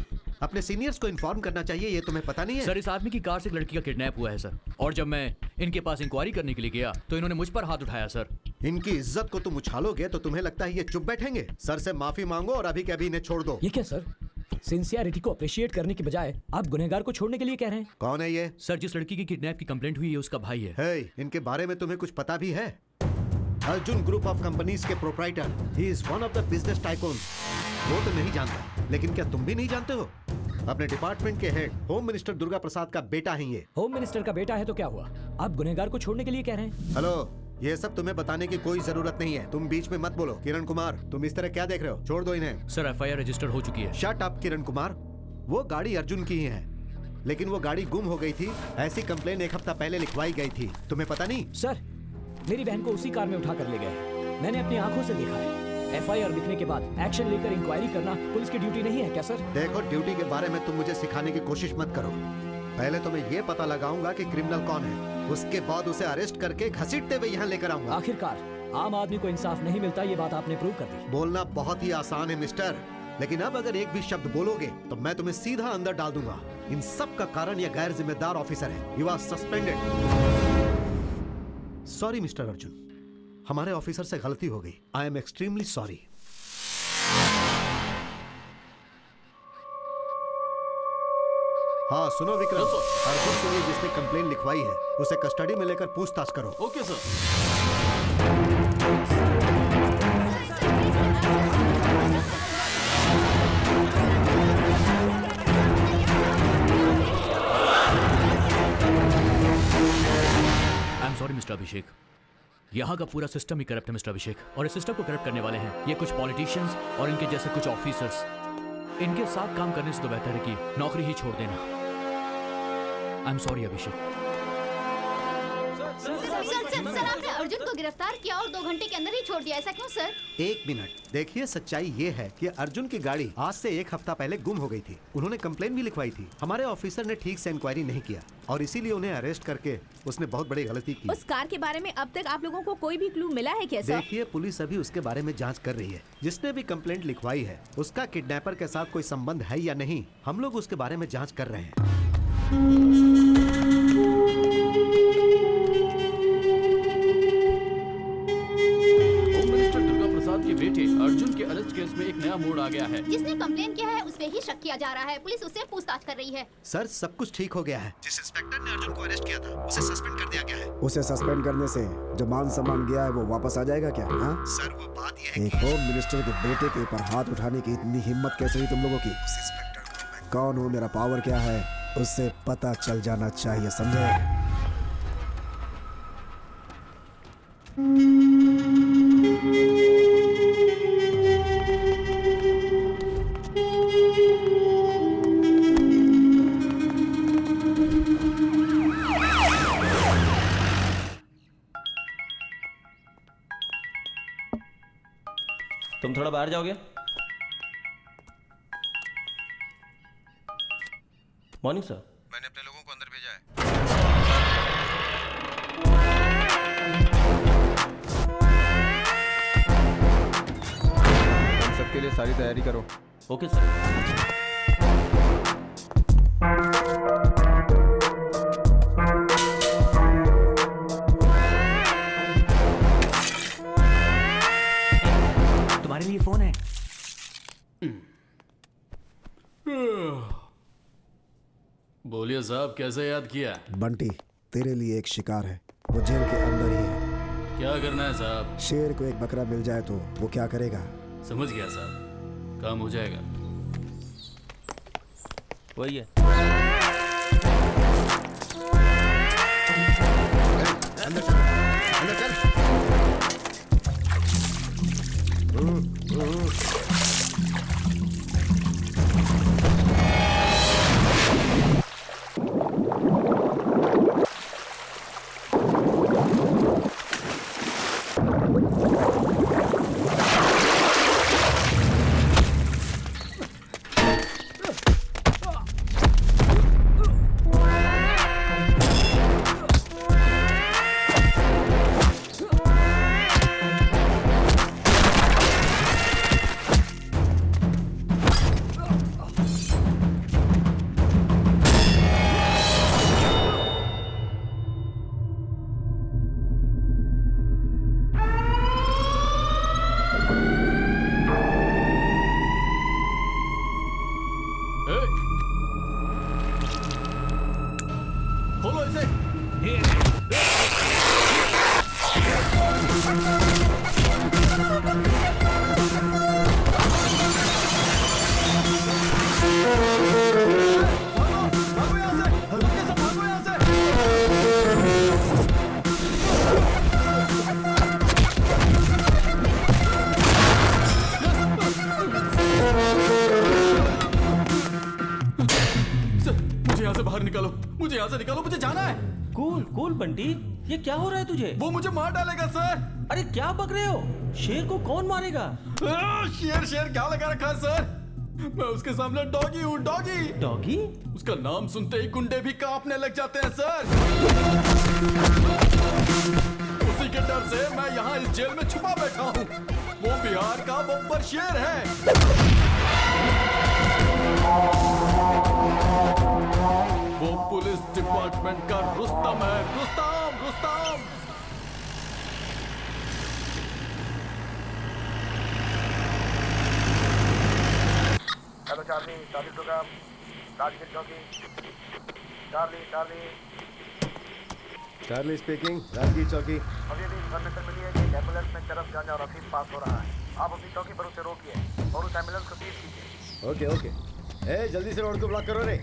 H: अपने सीनियर्स को इन्फॉर्म करना चाहिए, ये तुम्हें पता नहीं है?
B: सर, इस आदमी की कार से एक लड़की का किडनैप हुआ है सर, और जब मैं इनके पास इंक्वायरी करने के लिए गया तो इन्होंने मुझ पर हाथ उठाया सर।
H: इनकी इज्जत को तुम उछालोगे तो तुम्हें लगता है ये चुप बैठेंगे? सर से माफी मांगो और अभी के अभी इन्हें छोड़ दो।
L: ये क्या सर? सिंसियरिटी को अप्रिशिएट करने के बजाय आप गुनहगार को छोड़ने के लिए कह रहे हैं।
H: कौन है ये?
B: सर, जिस लड़की की किडनैप की कंप्लेंट हुई है उसका भाई है।
H: हे, इनके बारे में तुम्हें कुछ पता भी है? अर्जुन ग्रुप ऑफ कंपनीज के proprietor, he is one of the business tycoon. वो तो नहीं जानता, लेकिन क्या तुम भी नहीं जानते हो? अपने डिपार्टमेंट के हेड होम मिनिस्टर दुर्गा प्रसाद का बेटा है ये।
L: होम मिनिस्टर का बेटा है तो क्या हुआ? आप गुनहगार को छोड़ने के लिए कह रहे हैं?
H: हेलो, ये सब तुम्हें बताने की कोई जरूरत नहीं है, तुम बीच में मत बोलो। किरण कुमार, तुम इस तरह क्या देख रहे हो? छोड़ दो इन्हें।
B: सर, एफआईआर रजिस्टर्ड हो चुकी है।
H: शट अप किरण कुमार, वो गाड़ी अर्जुन की ही है, लेकिन वो गाड़ी गुम हो गई थी, ऐसी कंप्लेन 1 हफ्ता पहले लिखवाई गई थी, तुम्हें पता नहीं?
L: सर, मेरी बहन को उसी कार में उठा कर ले गए, मैंने अपनी आंखों से देखा है। एफआईआर लिखने के बाद एक्शन लेकर इंक्वायरी करना पुलिस की ड्यूटी नहीं है क्या सर?
H: देखो, ड्यूटी के बारे में तुम मुझे सिखाने की कोशिश मत करो। पहले तो मैं ये पता लगाऊंगा कि क्रिमिनल कौन है, उसके बाद उसे अरेस्ट करके घसीटते हुए यहाँ लेकर आऊंगा।
L: आखिरकार आम आदमी को इंसाफ नहीं मिलता, ये बात आपने प्रूव कर दी।
H: बोलना बहुत ही आसान है मिस्टर, लेकिन अब अगर एक भी शब्द बोलोगे तो मैं तुम्हें सीधा अंदर डाल दूंगा। इन सब का कारण यह गैर जिम्मेदार ऑफिसर है। You are suspended. Sorry mister Arjun, हमारे ऑफिसर से गलती हो गई। I am extremely sorry. हाँ सुनो विक्रम, अर्जुन के लिए जिसने कंप्लेन लिखवाई है उसे कस्टडी में लेकर पूछताछ करो।
K: Okay sir.
B: मिस्टर अभिषेक। यहाँ का पूरा सिस्टम ही करप्ट है मिस्टर अभिषेक, और इस सिस्टम को करप्ट करने वाले हैं ये कुछ पॉलिटिशियंस और इनके जैसे कुछ ऑफिसर्स। इनके साथ काम करने से तो बेहतर है कि नौकरी ही छोड़ देना। आई एम सॉरी अभिषेक।
F: सर आपने अर्जुन को गिरफ्तार किया और 2 घंटे के अंदर ही छोड़ दिया, ऐसा क्यों सर?
H: 1 मिनट, देखिए सच्चाई ये है कि अर्जुन की गाड़ी आज से 1 हफ्ता पहले गुम हो गई थी। उन्होंने कंप्लेन भी लिखवाई थी। हमारे ऑफिसर ने ठीक से इंक्वायरी नहीं किया और इसीलिए उन्हें अरेस्ट करके उसने बहुत बड़ी गलती की।
M: उस कार के बारे में अब तक आप लोगों को कोई भी क्लू मिला है क्या सर?
H: देखिए पुलिस अभी उसके बारे में जांच कर रही है। जिसने भी कंप्लेंट लिखवाई है उसका किडनैपर के साथ कोई संबंध है या नहीं, हम लोग उसके बारे में जांच कर रहे हैं।
K: के बेटे अर्जुन के अरेस्ट केस में एक नया मोड़ आ गया है।
F: जिसने कंप्लेन किया है उस पे ही शक किया जा रहा है। पुलिस उससे पूछताछ कर रही है।
H: सर सब कुछ ठीक हो गया है। जिस इंस्पेक्टर ने अर्जुन को अरेस्ट किया था उसे सस्पेंड कर दिया गया है।
E: उसे सस्पेंड करने से जो मान सम्मान गया है वो वापस आ जाएगा क्या? हाँ
H: सर वो बात यह है
E: एक होम मिनिस्टर के बेटे के ऊपर हाथ उठाने की इतनी हिम्मत कैसे हुई तुम लोगों की? कौन हूँ, मेरा पावर क्या है, उससे पता चल जाना चाहिए, समझे?
O: तुम थोड़ा बाहर जाओगे? Morning sir.
C: मैंने अपने लोगों को अंदर भेजा है।
A: हम सबके लिए सारी तैयारी करो।
O: Okay sir.
B: तुम्हारे लिए फोन है।
K: बोलिए साहब, कैसे याद किया?
E: बंटी, तेरे लिए एक शिकार है, वो जेल के अंदर ही है।
K: क्या करना है साहब?
E: शेर को एक बकरा मिल जाए तो वो क्या करेगा?
K: समझ गया साहब, काम हो जाएगा।
O: वही है।
H: अंदर चल, अंदर चल।
K: मुझे यहाँ से निकालो, मुझे जाना है।
O: कूल कूल बंटी, ये क्या हो रहा है तुझे?
K: वो मुझे मार डालेगा सर।
O: अरे क्या बक रहे हो? शेर को कौन मारेगा?
K: शेर शेर क्या लगा रखा है सर? मैं उसके सामने डॉगी हूँ, डॉगी।
O: डॉगी?
K: उसका नाम सुनते ही गुंडे भी कांपने लग जाते हैं सर। उसी के डर से मैं यहाँ इस जेल में छुपा बैठा हूँ। वो बिहार का बब्बर शेर है। वो पुलिस डिपार्टमेंट का रुस्तम है, Rustam Rustam.
C: Hello Charlie, Charlie program, Rajgir चौकी। Charlie Charlie
H: Charlie speaking, Rajgir चौकी।
C: अभी अभी इन्फॉर्मेशन मिली है कि एक एम्बुलेंस में चरस गांजा और अफीम पास हो रहा है। आप अपनी चौकी पर उसे रोकिए और उस एम्बुलेंस को सीज कीजिए।
H: Okay okay. ए जल्दी से रोड को ब्लॉक करो रे।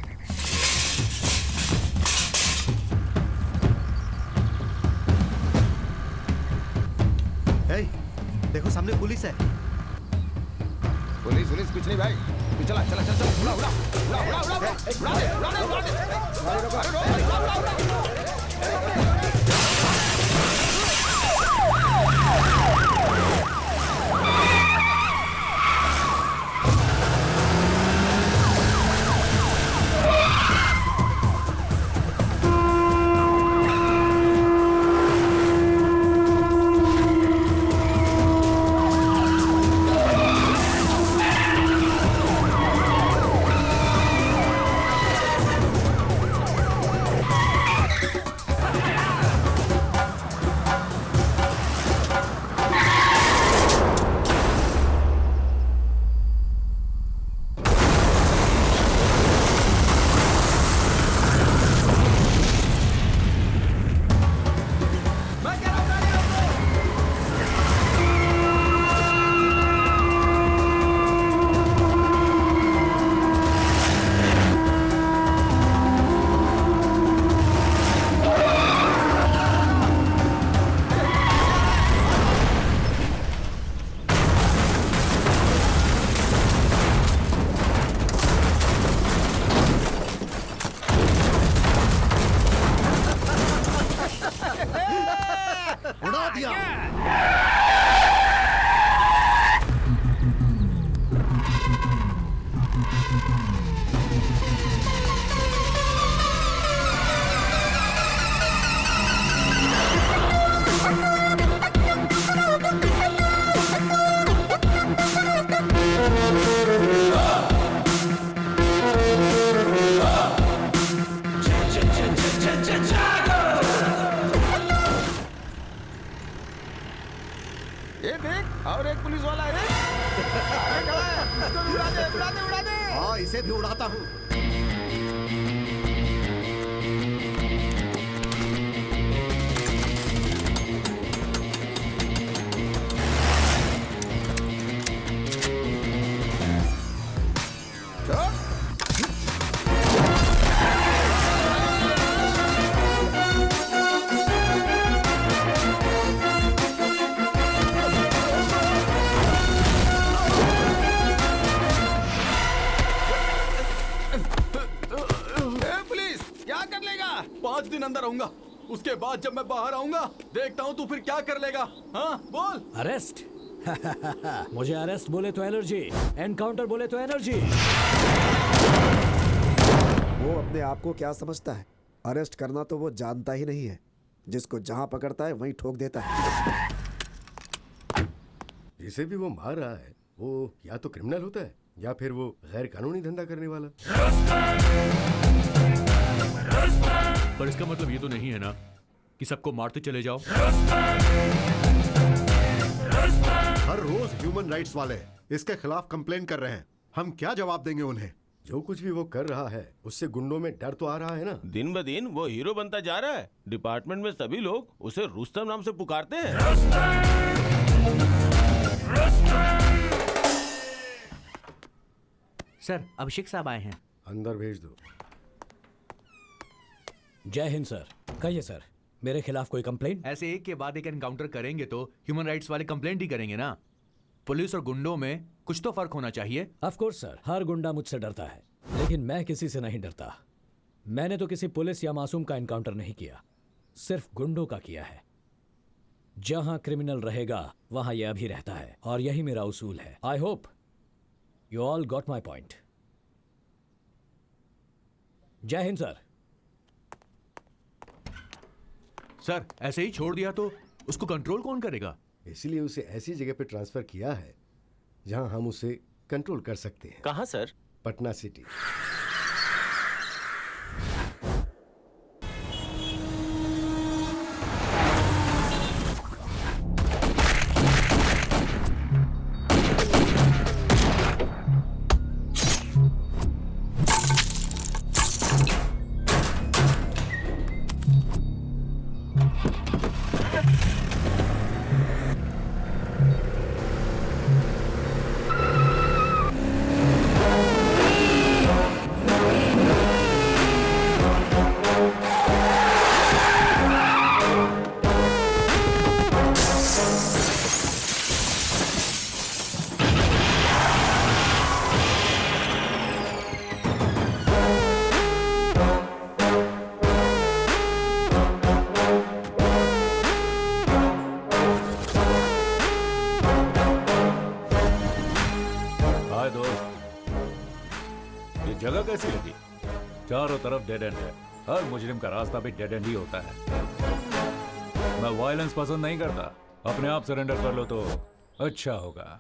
H: देखो सामने पुलिस है।
A: पुलिस कुछ नहीं भाई, तू चला चला चला चला, उड़ा उड़ा उड़ा उड़ा उड़ा उड़ा उड़ा ये देख, और एक पुलिस वाला है। आगे खड़ा है, इसको भी उड़ा दे, उड़ा दे, उड़ा दे।
H: हाँ, इसे भी उड़ाता हूँ।
K: अंदर रहूंगा, उसके बाद जब मैं बाहर आऊंगा देखता हूँ तू फिर क्या कर लेगा। हाँ बोल।
L: अरेस्ट? मुझे अरेस्ट बोले तो एलर्जी, एनकाउंटर बोले तो एनर्जी।
E: वो अपने आप को क्या समझता है? अरेस्ट करना तो वो जानता ही नहीं है। जिसको जहां पकड़ता है वहीं ठोक देता है।
G: जिसे भी वो मार रहा है वो या तो क्रिमिनल होता है या फिर वो गैर कानूनी धंधा करने वाला।
B: पर इसका मतलब ये तो नहीं है ना कि सबको मारते चले जाओ।
H: हर रोज ह्यूमन राइट्स वाले इसके खिलाफ कंप्लेन कर रहे हैं। हम क्या जवाब देंगे उन्हें?
G: जो कुछ भी वो कर रहा है उससे गुंडों में डर तो आ रहा है ना।
O: दिन ब दिन वो हीरो बनता जा रहा है। डिपार्टमेंट में सभी लोग उसे रुस्तम नाम से पुकारते हैं।
P: सर, अभिषेक साहब आए हैं।
G: अंदर भेज दो।
L: जय हिंद सर। कहिए सर, मेरे खिलाफ कोई कंप्लेंट?
B: ऐसे एक के बाद एक एनकाउंटर करेंगे तो ह्यूमन राइट्स वाले कंप्लेंट ही करेंगे ना। पुलिस और गुंडों में कुछ तो फर्क होना चाहिए।
L: ऑफ कोर्स सर, हर गुंडा मुझसे डरता है, लेकिन मैं किसी से नहीं डरता। मैंने तो किसी पुलिस या मासूम का एनकाउंटर नहीं किया, सिर्फ गुंडों का किया है। जहां क्रिमिनल रहेगा वहां यह भी रहता है, और यही मेरा उसूल है। I hope you all got my point. जय हिंद सर।
B: सर, ऐसे ही छोड़ दिया तो उसको कंट्रोल कौन करेगा?
G: इसलिए उसे ऐसी जगह पे ट्रांसफर किया है जहां हम उसे कंट्रोल कर सकते हैं।
O: कहां सर?
G: पटना सिटी।
N: जगह कैसी लगी? चारों तरफ डेड एंड है। हर मुजरिम का रास्ता भी डेड एंड ही होता है। मैं वायलेंस पसंद नहीं करता। अपने आप सरेंडर कर लो तो अच्छा होगा।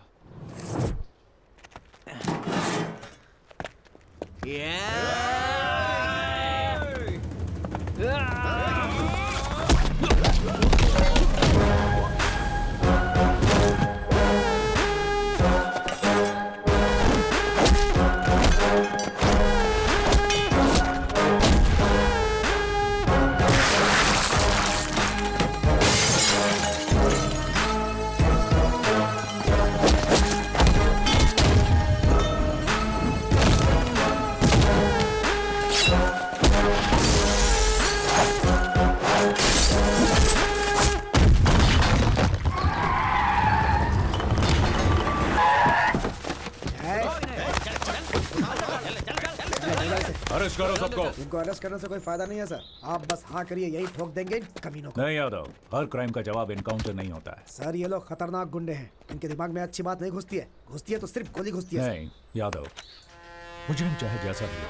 N: अरेस्ट करो सबको।
E: इनको अरेस्ट करने से कोई फायदा नहीं है सर। आप बस हाँ करिए, यही ठोक देंगे इन कमीनों को।
N: नहीं यादव, हर क्राइम का जवाब एनकाउंटर नहीं होता है।
E: सर ये लोग खतरनाक गुंडे हैं। इनके दिमाग में अच्छी बात नहीं घुसती है। घुसती है तो सिर्फ गोली घुसती है।
N: नहीं यादव, मुजरिम चाहे जैसा भी हो,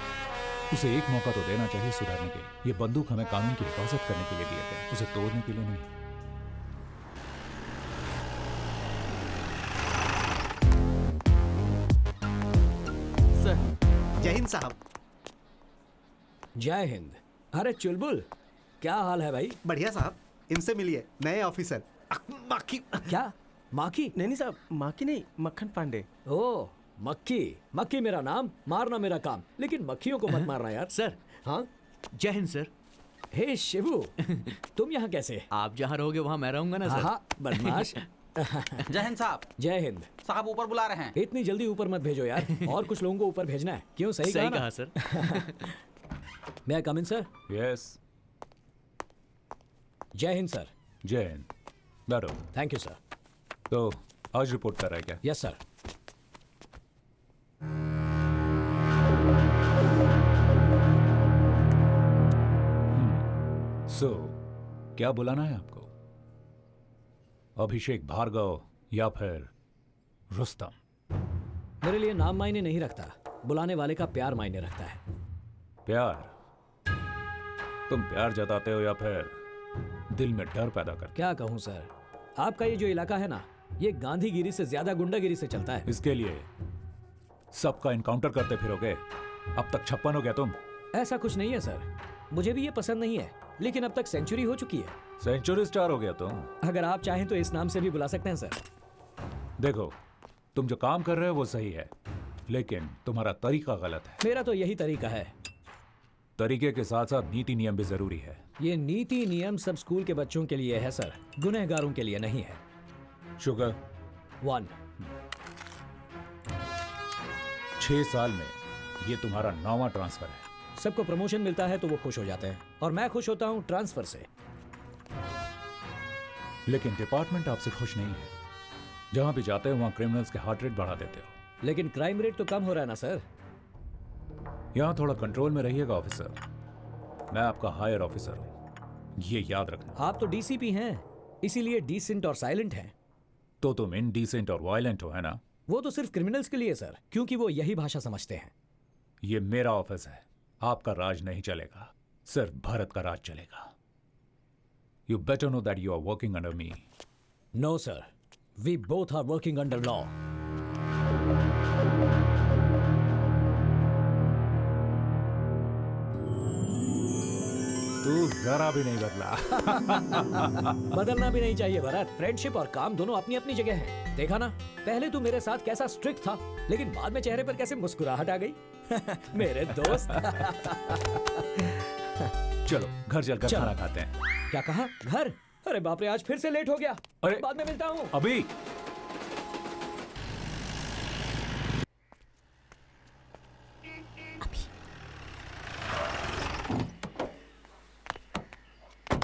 N: उसे एक मौका तो देना चाहिए सुधरने के लिए। ये बंदूक हमें कानून की हिफाजत करने के लिए दिए गए, उसे तोड़ने के लिए नहीं।
H: सर जय हिंद साहब।
L: जय हिंद। अरे चुलबुल, क्या हाल है भाई?
H: बढ़िया साहब, इनसे मिलिए, नए ऑफिसर।
L: माखी। क्या माखी?
A: नहीं साहब, माखी नहीं, मक्खन पांडे।
L: ओ मक्खी। मक्खी मेरा नाम, मारना मेरा काम, लेकिन मक्खियों को मत मारना यार।
B: सर।
L: हाँ
B: जय हिंद सर।
L: हे शिवू, तुम यहाँ कैसे?
B: आप जहाँ रहोगे वहाँ मैं रहूंगा ना सर।
L: हाँ बदमाश।
Q: जय हिंद साहब।
L: जय हिंद
Q: साहब ऊपर बुला रहे हैं।
L: इतनी जल्दी ऊपर मत भेजो यार, और कुछ लोगों को ऊपर भेजना है। क्यों? सही
B: कहा sir.
L: May I come in, sir?
N: Yes.
L: जय हिंद सर।
N: जय हिंद। बैठो।
L: Thank you sir.
N: तो आज रिपोर्ट कर रहा है क्या?
L: Yes sir.
N: क्या बुलाना है आपको? अभिषेक भार्गव या फिर रुस्तम?
L: मेरे लिए नाम मायने नहीं रखता, बुलाने वाले का प्यार मायने रखता है।
N: प्यार? तुम प्यार जताते हो या फिर दिल में डर पैदा करते?
L: क्या कहूं सर, आपका ये जो इलाका है ना, ये गांधीगिरी से ज्यादा गुंडागिरी से चलता है।
N: इसके लिए सबका इनकाउंटर करते फिरोगे? अब तक 56 हो गया तुम।
L: ऐसा कुछ नहीं है सर, मुझे भी ये पसंद नहीं है, लेकिन अब तक सेंचुरी हो चुकी है।
N: सेंचुरी स्टार हो गया तुम।
L: अगर आप चाहें तो इस नाम से भी बुला सकते हैं सर।
N: देखो, तुम जो काम कर रहे हो वो सही है, लेकिन तुम्हारा तरीका गलत है।
L: मेरा तो यही तरीका है।
N: तरीके के साथ साथ नीति नियम भी जरूरी है।
L: ये नीति नियम सब स्कूल के बच्चों के लिए है सर, गुनहगारों के लिए नहीं है।
N: शुगर
L: 1।
N: 6 साल में ये तुम्हारा 9वां ट्रांसफर है।
L: सबको प्रमोशन मिलता है तो वो खुश हो जाते हैं, और मैं खुश होता हूँ ट्रांसफर से।
N: लेकिन डिपार्टमेंट आपसे खुश नहीं है। जहां भी जाते हो वहां क्रिमिनल्स के हार्ट रेट बढ़ा देते हो।
L: लेकिन क्राइम रेट तो कम हो रहा है ना सर।
N: यहां थोड़ा कंट्रोल में रहिएगा ऑफिसर। मैं आपका हायर ऑफिसर हूं, ये याद रखना।
L: आप तो डीसीपी हैं, इसीलिए डिसेंट और साइलेंट हैं।
N: तो तुम इनडिसेंट और वायलेंट हो, है ना?
L: वो तो सिर्फ क्रिमिनल्स के लिए सर, क्योंकि वो यही भाषा समझते हैं।
N: ये मेरा ऑफिस है, आपका राज नहीं चलेगा, सिर्फ भारत का राज चलेगा। You better know that you are working under me.
L: No sir, we both are working under law.
N: तू जरा भी नहीं बदला।
L: बदलना भी नहीं चाहिए भरत, फ्रेंडशिप और काम दोनों अपनी अपनी जगह हैं। देखा ना, पहले तू मेरे साथ कैसा स्ट्रिक्ट था, लेकिन बाद में चेहरे पर कैसे मुस्कुराहट आ गई। मेरे दोस्त।
N: चलो घर चलकर खाना खाते हैं।
L: क्या कहा? घर? अरे बाप रे, आज फिर से लेट हो गया।
N: अरे
L: बाद में मिलता हूँ।
N: अभी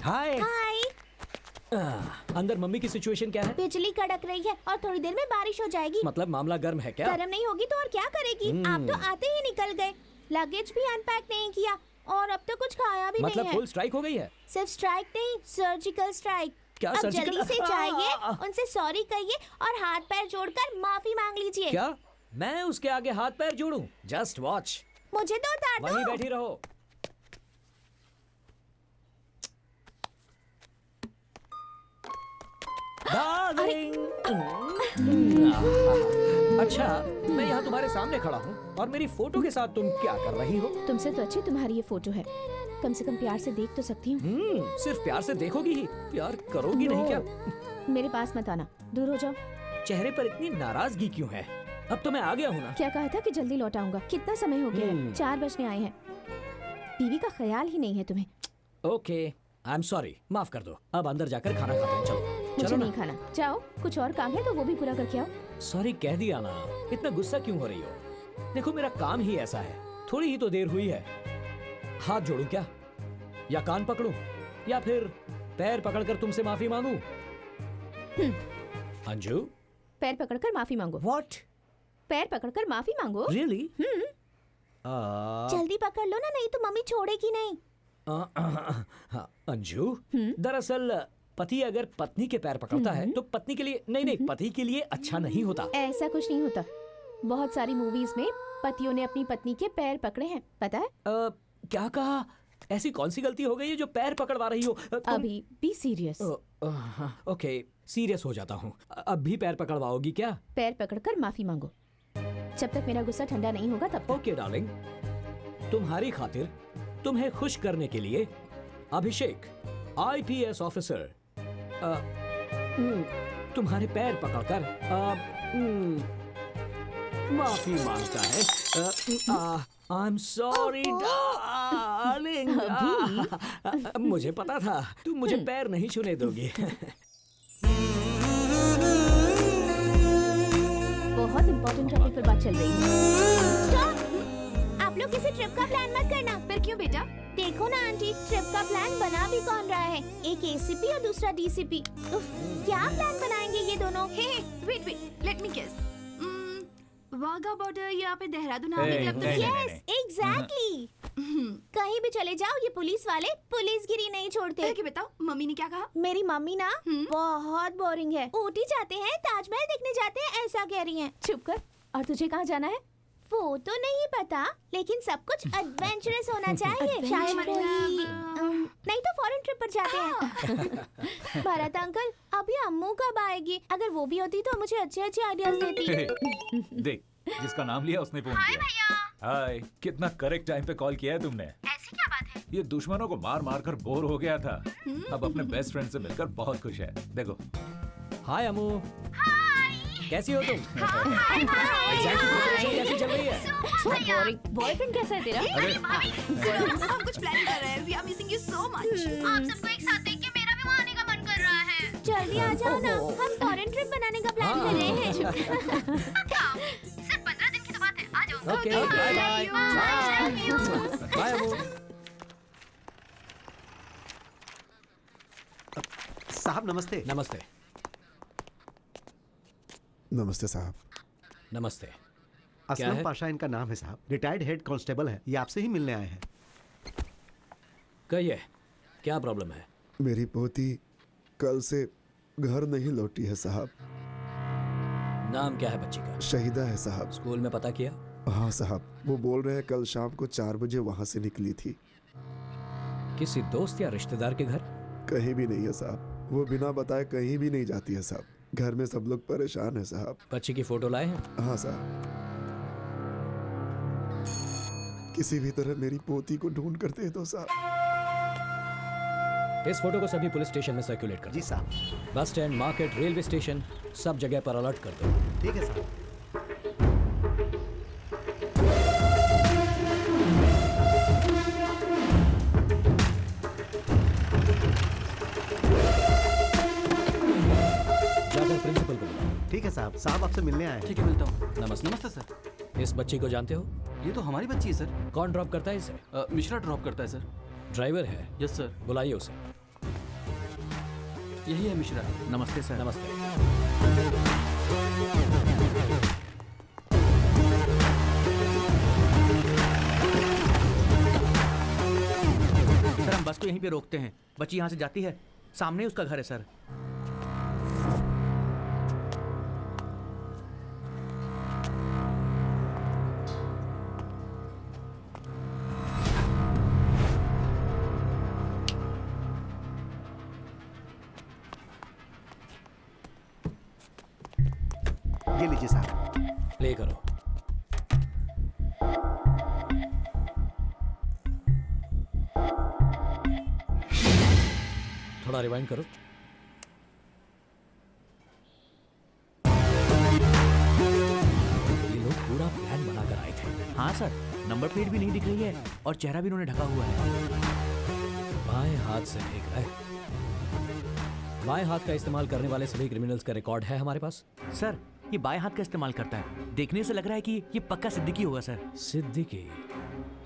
L: हाय।
M: हाय।
L: अंदर मम्मी की सिचुएशन क्या है?
M: बिजली कड़क रही है और थोड़ी देर में बारिश हो जाएगी।
L: मतलब मामला गर्म है क्या?
M: गर्म नहीं होगी तो और क्या करेगी? आप तो आते ही निकल गए, लगेज भी अनपैक नहीं किया और अब तक कुछ खाया भी
L: मतलब
M: नहीं है।
L: फुल स्ट्राइक हो गई है?
M: सिर्फ स्ट्राइक नहीं, सर्जिकल स्ट्राइक।
L: क्या
M: अब
L: सर्जिकल?
M: जल्दी से जाइए, उनसे सॉरी कहिए और हाथ पैर जोड़कर माफी मांग लीजिए।
L: क्या मैं उसके आगे हाथ पैर जोड़ूं? Just watch.
M: मुझे तो उतार दो।
L: वहीं बैठी रहो। अच्छा, मैं यहाँ तुम्हारे सामने खड़ा हूँ और मेरी फोटो के साथ तुम क्या कर रही हो?
M: तुमसे तो अच्छी तुम्हारी ये फोटो है, कम से कम प्यार से देख तो सकती हूँ।
L: सिर्फ प्यार से देखोगी ही, प्यार करोगी नहीं क्या?
M: मेरे पास मत आना, दूर हो जाओ।
L: चेहरे पर इतनी नाराजगी क्यों है? अब तो मैं आ गया हूँ ना।
M: क्या कहा था कि जल्दी लौट आऊंगा? कितना समय हो गया है? 4 बजने आए हैं। बीवी का ख्याल ही नहीं है तुम्हें।
L: ओके, आई एम सॉरी, माफ कर दो। अब अंदर जाकर खाना खाते हैं, चलो।
M: मुझे नहीं खाना, जाओ। कुछ और काम है तो वो भी पूरा करके आओ।
L: सॉरी कह दिया ना, इतना गुस्सा क्यों हो रही हो? देखो मेरा काम ही ऐसा है, थोड़ी ही तो देर हुई है। हाथ जोड़ूं क्या, या कान पकड़ूं, या फिर पैर पकड़कर तुमसे माफी मांगूं? अंजू,
M: पैर पकड़कर माफी मांगो।
L: व्हाट?
M: पैर पकड़कर माफी मांगो?
L: रियली?
M: जल्दी पकड़ लो ना, नहीं तो मम्मी छोड़ेगी नहीं।
L: अंजू, दरअसल पति अगर पत्नी के पैर पकड़ता है तो पत्नी के लिए नहीं, पति के लिए अच्छा नहीं होता।
M: ऐसा कुछ नहीं होता। बहुत सारी मूवीज में पतियों ने अपनी पत्नी के पैर पकड़े हैं, पता है?
L: क्या कहा? ऐसी कौन सी गलती हो गई है जो पैर पकड़वा रही हो?
M: अभी बी सीरियस।
L: ओके, सीरियस हो जाता हूँ। अब भी पैर पकड़वाओगी क्या?
M: पैर पकड़कर माफी मांगो, जब तक मेरा गुस्सा ठंडा नहीं होगा तब।
L: ओके डार्लिंग, तुम्हारी खातिर तुम्हें खुश करने के लिए अभिषेक IPS ऑफिसर तुम्हारे पैर पकड़कर माफी मांगता है। आई एम सॉरी डार्लिंग। मुझे पता था तुम मुझे पैर नहीं छूने दोगी।
M: बहुत इम्पोर्टेंट टॉपिक पर बात चल रही है। आप लोग किसी ट्रिप का प्लान मत करना।
F: फिर क्यों बेटा?
M: देखो ना आंटी, ट्रिप का प्लान बना भी कौन रहा है? एक ACP और दूसरा DCP। क्या प्लान बनाएंगे ये दोनों?
F: Wait, let me guess. Wagah border या फिर देहरादून
M: क्लब? Yes, exactly. कहीं भी चले जाओ, ये पुलिस वाले पुलिसगिरी नहीं छोड़ते।
F: क्या बताओ, मम्मी ने क्या कहा?
M: मेरी मम्मी ना बहुत बोरिंग है। ऊटी जाते हैं, ताजमहल देखने जाते हैं, ऐसा कह रही हैं। चुप कर। और तुझे कहाँ जाना है? वो तो नहीं पता, लेकिन सब कुछ एडवेंचरस होना चाहिए। शायद नहीं तो फॉरेन ट्रिप पर जाते हैं। भरत अंकल, अभी अम्मू कब आएगी? अगर वो भी होती तो मुझे अच्छे आइडियाज देती।
N: देख, जिसका नाम लिया उसने फोन किया। हाय, कितना करेक्ट टाइम पे कॉल किया है तुमने।
F: ऐसी क्या बात है?
N: ये दुश्मनों को मार मार कर बोर हो गया था, अब अपने बेस्ट फ्रेंड से मिलकर बहुत खुश है। देखो।
L: हाय अम्मू। कैसी हो तुम?
F: कैसी
L: चल रही है?
M: बॉयफ्रेंड कैसा है तेरा?
F: हम कुछ प्लान कर रहे हैं। We are missing you so much.
M: आप सबको एक साथ देख के मेरा भी वहाँ आने का मन कर रहा है। जल्दी आ जाओ ना, हम फॉरेन ट्रिप बनाने का प्लान कर रहे हैं।
F: सिर्फ 15 दिन की तो बात है, आ जाओ।
L: ओके, बाय अम्मू।
H: साहब नमस्ते।
L: नमस्ते।
E: नमस्ते साहब।
L: नमस्ते।
H: असलम पाशा इनका नाम है साहब, रिटायर्ड हेड कांस्टेबल है। ये आपसे ही मिलने आए हैं।
L: कहिए, क्या प्रॉब्लम है?
E: मेरी पोती कल से घर नहीं लौटी है साहब।
L: नाम क्या है बच्ची का?
E: शहीदा है साहब।
L: स्कूल में पता किया?
E: हाँ साहब, वो बोल रहे हैं कल शाम को 4 बजे वहाँ से निकली थी।
L: किसी दोस्त या रिश्तेदार के घर?
E: कहीं भी नहीं है साहब, वो बिना बताए कहीं भी नहीं जाती है साहब। घर में सब लोग परेशान है साहब।
L: बच्ची की फोटो लाए हैं?
E: हाँ साहब। किसी भी तरह मेरी पोती को ढूंढ कर दे दो साहब।
L: इस फोटो को सभी पुलिस स्टेशन में सर्कुलेट कर दो।
H: जी साहब।
L: Bus stand, market, railway station, सब जगह पर अलर्ट कर दो।
H: ठीक है साहब।
L: प्रिंसिपल को बुलाओ।
H: ठीक है साहब। साहब आपसे मिलने आए हैं।
Q: ठीक है, मिलता हूँ।
L: नमस्ते।
Q: नमस्ते सर।
L: इस बच्ची को जानते हो?
Q: ये तो हमारी बच्ची है सर।
L: कौन ड्रॉप करता है इसे?
Q: मिश्रा ड्रॉप करता है सर।
L: ड्राइवर है?
Q: Yes sir.
L: बुलाइए उसे।
Q: यही है मिश्रा।
B: नमस्ते सर।
L: नमस्ते।
B: सर, हम बस को यहीं पे रोकते हैं। बच्ची यहाँ से जाती है, सामने उसका घर है सर।
G: ये लीजिए साहब।
L: प्ले करो। थोड़ा रिवाइंड करो। ये लोग पूरा प्लान बनाकर आए थे।
B: हाँ सर, नंबर प्लेट भी नहीं दिख रही है और चेहरा भी उन्होंने ढका हुआ है।
L: बाएं हाथ से फेंक रहा है। बाएं हाथ का इस्तेमाल करने वाले सभी क्रिमिनल्स का रिकॉर्ड है हमारे पास।
B: सर, ये बाएं हाथ का इस्तेमाल करता है। देखने से लग रहा है कि ये पक्का सिद्दीकी होगा सर।
L: सिद्दीकी?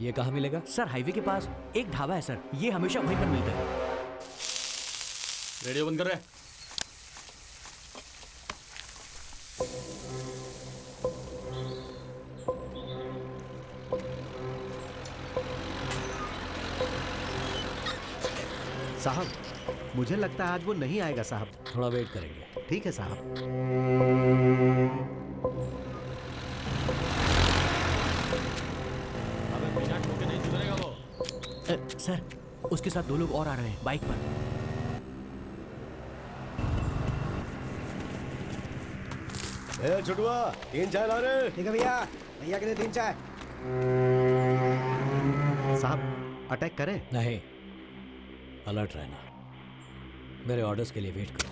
L: ये कहाँ मिलेगा?
B: सर, हाईवे के पास एक ढाबा है सर, ये हमेशा वहीं पर मिलता है।
K: रेडियो बंद कर रहे।
H: साहब, मुझे लगता है आज वो नहीं आएगा साहब।
L: थोड़ा वेट करेंगे।
H: ठीक है साहब।
O: अबे बिना ठोके नहीं सुधरेगा वो।
B: सर, उसके साथ 2 लोग और आ रहे हैं बाइक पर।
G: ए छुटुआ, 3 चाय ला रे।
E: ठीक है भैया, भैया के लिए 3 चाय।
H: साहब, अटैक करें?
L: नहीं, अलर्ट रहना। मेरे ऑर्डर्स के लिए वेट करो।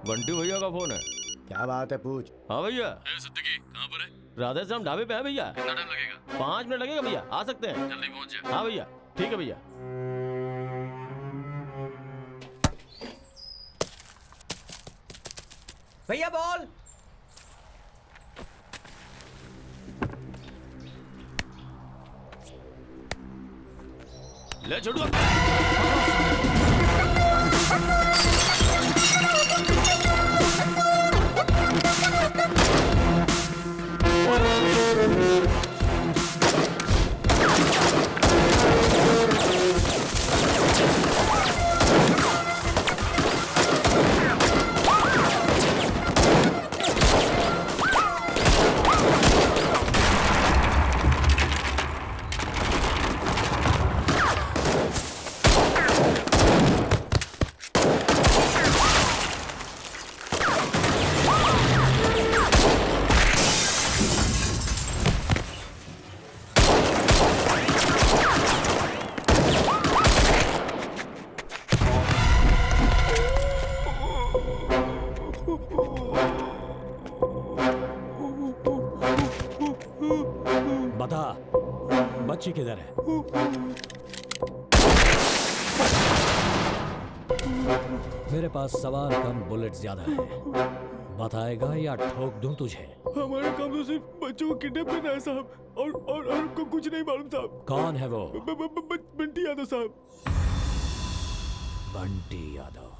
O: बंटी भैया का फोन है।
G: क्या बात है, पूछ।
O: हाँ भैया।
K: सिद्दीकी कहाँ पर है?
O: राधे श्याम ढाबे पे है भैया।
K: कितना टाइम लगेगा?
O: 5 मिनट लगेगा भैया, आ सकते हैं।
K: जल्दी पहुंच जाए।
O: हाँ भैया, ठीक है भैया।
P: भैया बॉल।
O: ले छोड़ो।
L: बता, बच्ची किधर है? मेरे पास सवाल कम, बुलेट ज्यादा है। बताएगा या ठोक दूं तुझे?
O: हमारा काम तो सिर्फ बच्चों को किडनैप करना है साहब, और हमको कुछ नहीं मालूम साहब।
L: कौन है वो?
O: बंटी यादव साहब।
L: बंटी यादव।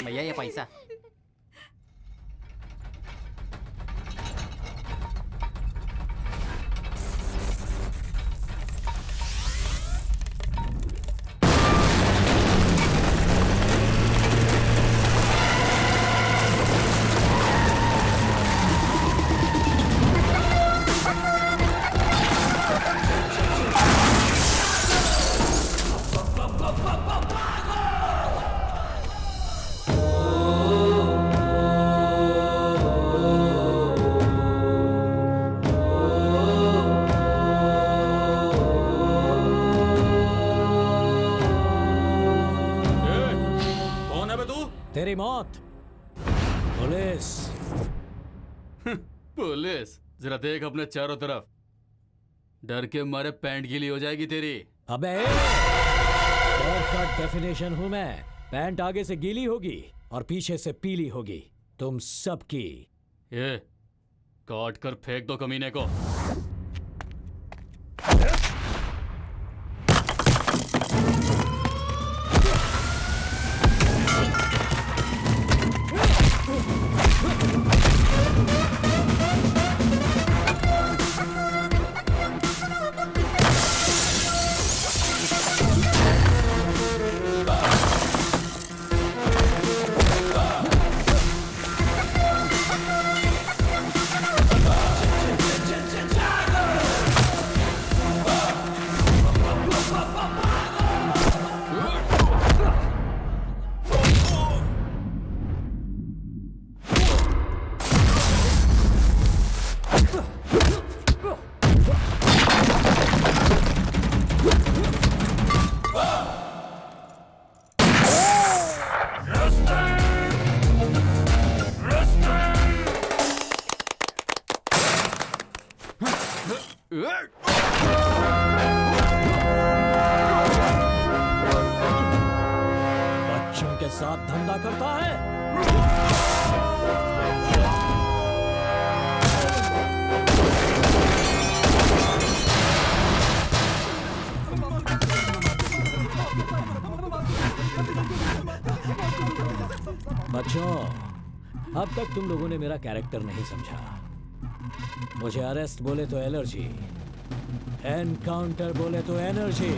P: भैया ये पैसा।
L: तेरी मौत। पुलिस।
K: पुलिस? जरा देख अपने चारों तरफ, डर के मारे पैंट गीली हो जाएगी तेरी।
L: अबे, डर का डेफिनेशन हूं मैं। पैंट आगे से गीली होगी और पीछे से पीली होगी, तुम सबकी।
K: ये काट कर फेंक दो कमीने को।
L: बच्चों के साथ धंधा करता है। बच्चों, अब तक तुम लोगों ने मेरा कैरेक्टर नहीं समझा। मुझे अरेस्ट बोले तो एलर्जी, एनकाउंटर बोले तो एनर्जी।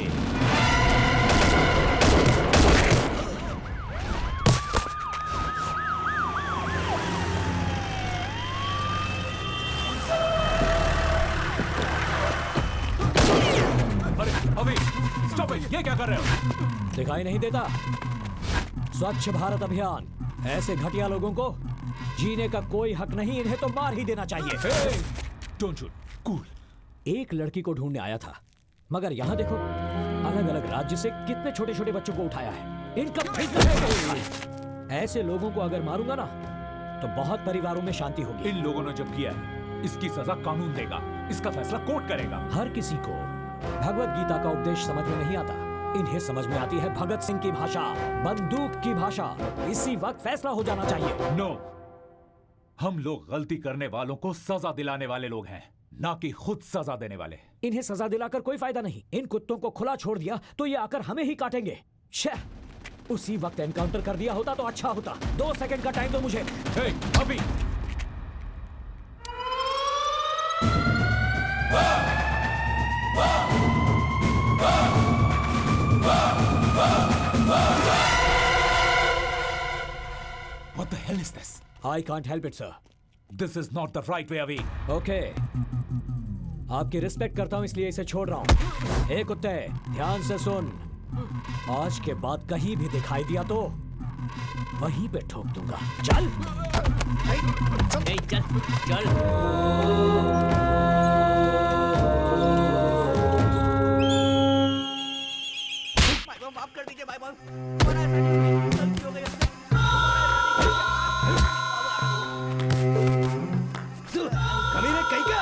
N: अरे अभी स्टॉप इट, ये क्या कर रहे हो?
L: दिखाई नहीं देता? स्वच्छ भारत अभियान, ऐसे घटिया लोगों को जीने का कोई हक नहीं, इन्हें तो मार ही देना चाहिए।
N: Don't shoot, cool.
L: एक लड़की को ढूंढने आया था, मगर यहाँ देखो, अलग अलग राज्य से कितने छोटे छोटे बच्चों को उठाया है। इनका फिक्र है। ऐसे लोगों को अगर मारूंगा ना तो बहुत परिवारों में शांति होगी।
N: इन लोगों ने जो किया है इसकी सजा कानून देगा, इसका फैसला कोर्ट करेगा।
L: हर किसी को भगवत गीता का उपदेश समझ में नहीं आता, इन्हें समझ में आती है भगत सिंह की भाषा, बंदूक की भाषा। इसी वक्त फैसला हो जाना चाहिए।
N: नो, हम लोग गलती करने वालों को सजा दिलाने वाले लोग हैं, ना कि खुद सजा देने वाले।
L: इन्हें सजा दिलाकर कोई फायदा नहीं। इन कुत्तों को खुला छोड़ दिया तो ये आकर हमें ही काटेंगे। उसी वक्त एनकाउंटर कर दिया होता तो अच्छा होता। 2 सेकंड का टाइम दो मुझे।
N: अभी What the hell is this?
L: I can't help it, sir.
N: This is not the right way, Avi.
L: Okay. आपकी रिस्पेक्ट करता हूं इसलिए इसे छोड़ रहा हूं। हे कुत्ते, ध्यान से सुन। आज के बाद कहीं भी दिखाई दिया तो वहीं पे ठोक दूंगा। चल।
B: चल चल।
I: माफ कर दीजिए भाई बॉय, गलती हो गई हमसे।
G: कमीने कहीं का